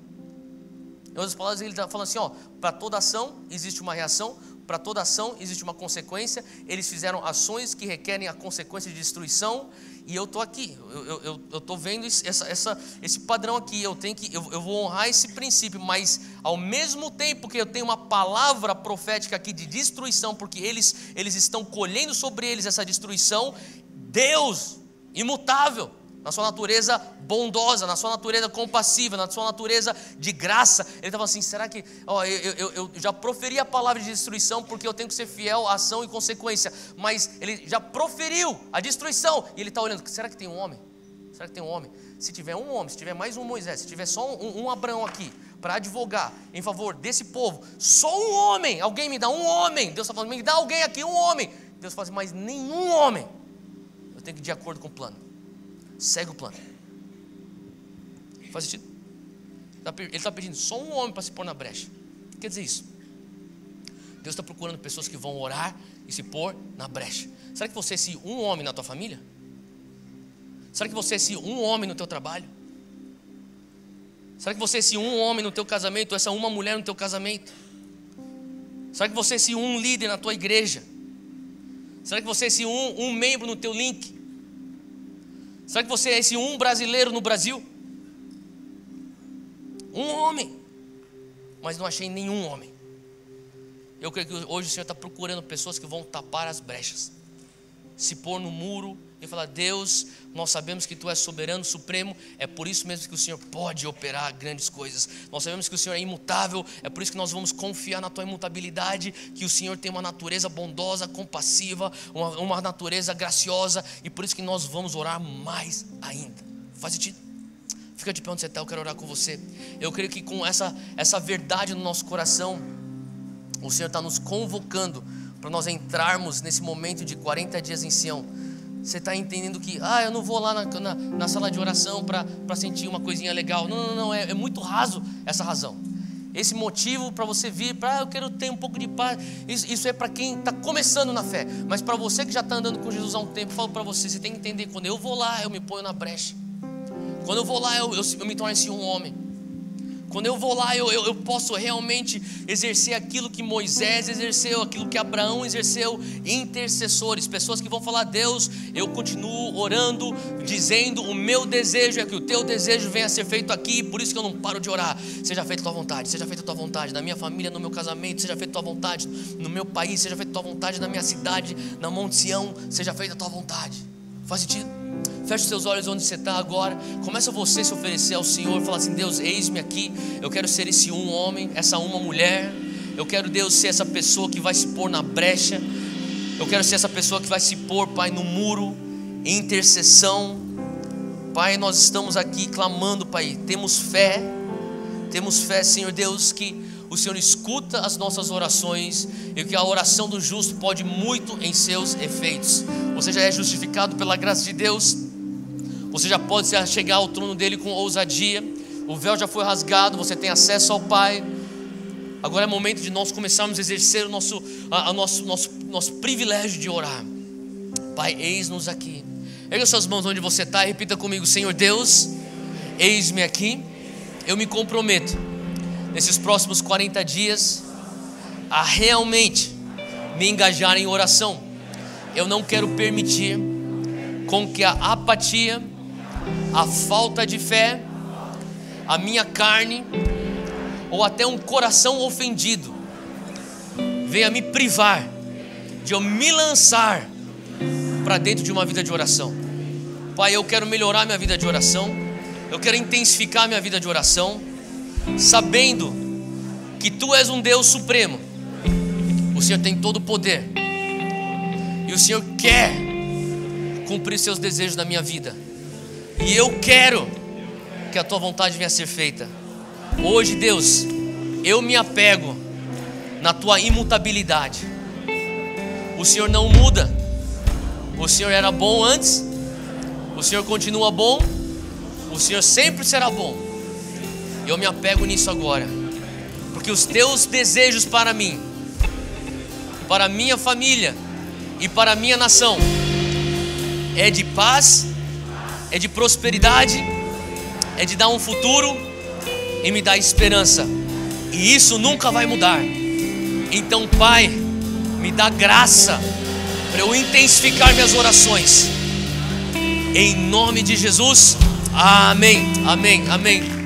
Speaker 3: Em outras palavras, ele está falando assim, ó, para toda ação existe uma reação, para toda ação existe uma consequência. Eles fizeram ações que requerem a consequência de destruição. E eu estou aqui, eu estou vendo esse padrão aqui, eu vou honrar esse princípio, mas ao mesmo tempo que eu tenho uma palavra profética aqui de destruição, porque eles estão colhendo sobre eles essa destruição, Deus, imutável, na sua natureza bondosa, na sua natureza compassiva, na sua natureza de graça, ele estava assim, será que, ó, eu já proferi a palavra de destruição porque eu tenho que ser fiel à ação e consequência, mas ele já proferiu a destruição, e ele está olhando, será que tem um homem? Será que tem um homem? Se tiver um homem, se tiver mais um Moisés, se tiver só um Abraão aqui, para advogar em favor desse povo, só um homem, alguém me dá um homem, Deus está falando, me dá alguém aqui, um homem, Deus fala assim, mas nenhum homem, eu tenho que ir de acordo com o plano. Segue o plano. Faz sentido? Ele está pedindo só um homem para se pôr na brecha. O que quer dizer isso? Deus está procurando pessoas que vão orar e se pôr na brecha. Será que você é esse um homem na tua família? Será que você é esse um homem no teu trabalho? Será que você é esse um homem no teu casamento? Ou essa uma mulher no teu casamento? Será que você é esse um líder na tua igreja? Será que você é esse um membro no teu link? Será que você é esse um brasileiro no Brasil? Um homem. Mas não achei nenhum homem. Eu creio que hoje o Senhor está procurando pessoas que vão tapar as brechas, se pôr no muro e falar, Deus, nós sabemos que Tu és soberano, supremo, é por isso mesmo que o Senhor pode operar grandes coisas. Nós sabemos que o Senhor é imutável, é por isso que nós vamos confiar na Tua imutabilidade, que o Senhor tem uma natureza bondosa, compassiva, uma natureza graciosa, e por isso que nós vamos orar mais ainda. Faz sentido? Fica de pé onde você está, eu quero orar com você. Eu creio que com essa verdade no nosso coração, o Senhor está nos convocando para nós entrarmos nesse momento de 40 dias em Sião. Você está entendendo que, eu não vou lá na sala de oração para sentir uma coisinha legal. Não, é muito raso essa razão. Esse motivo para você vir, eu quero ter um pouco de paz, isso é para quem está começando na fé. Mas para você que já está andando com Jesus há um tempo, eu falo para você, você tem que entender, quando eu vou lá, eu me ponho na brecha. Quando eu vou lá, eu me torno esse um homem. Quando eu vou lá, eu posso realmente exercer aquilo que Moisés exerceu, aquilo que Abraão exerceu, intercessores, pessoas que vão falar, Deus, eu continuo orando, dizendo, o meu desejo é que o teu desejo venha a ser feito aqui, por isso que eu não paro de orar. Seja feita a tua vontade, seja feita a tua vontade, na minha família, no meu casamento, seja feita a tua vontade, no meu país, seja feita a tua vontade, na minha cidade, na Monte Sião, seja feita a tua vontade. Faz sentido? Feche os seus olhos onde você está agora. Começa você a se oferecer ao Senhor. Fala assim, Deus, eis-me aqui. Eu quero ser esse um homem, essa uma mulher. Eu quero, Deus, ser essa pessoa que vai se pôr na brecha. Eu quero ser essa pessoa que vai se pôr, Pai, no muro, em intercessão. Pai, nós estamos aqui clamando, Pai. Temos fé, Senhor Deus, que o Senhor escuta as nossas orações e que a oração do justo pode muito em seus efeitos. Você já é justificado pela graça de Deus, você já pode chegar ao trono dele com ousadia, o véu já foi rasgado, você tem acesso ao Pai. Agora é momento de nós começarmos a exercer o nosso privilégio de orar. Pai, eis-nos aqui. Erga suas mãos onde você está e repita comigo: Senhor Deus, eis-me aqui. Eu me comprometo nesses próximos 40 dias a realmente me engajar em oração. Eu não quero permitir com que a apatia, a falta de fé, a minha carne ou até um coração ofendido venha me privar de eu me lançar para dentro de uma vida de oração. Pai, eu quero melhorar minha vida de oração, eu quero intensificar minha vida de oração, sabendo que Tu és um Deus supremo. O Senhor tem todo o poder e o Senhor quer cumprir seus desejos na minha vida, e eu quero que a Tua vontade venha a ser feita. Hoje, Deus, eu me apego na Tua imutabilidade. O Senhor não muda. O Senhor era bom antes, o Senhor continua bom, o Senhor sempre será bom. Eu me apego nisso agora, porque os Teus desejos para mim, para a minha família e para a minha nação é de paz, é de prosperidade, é de dar um futuro e me dar esperança. E isso nunca vai mudar. Então, Pai, me dá graça para eu intensificar minhas orações. Em nome de Jesus. Amém, amém, amém.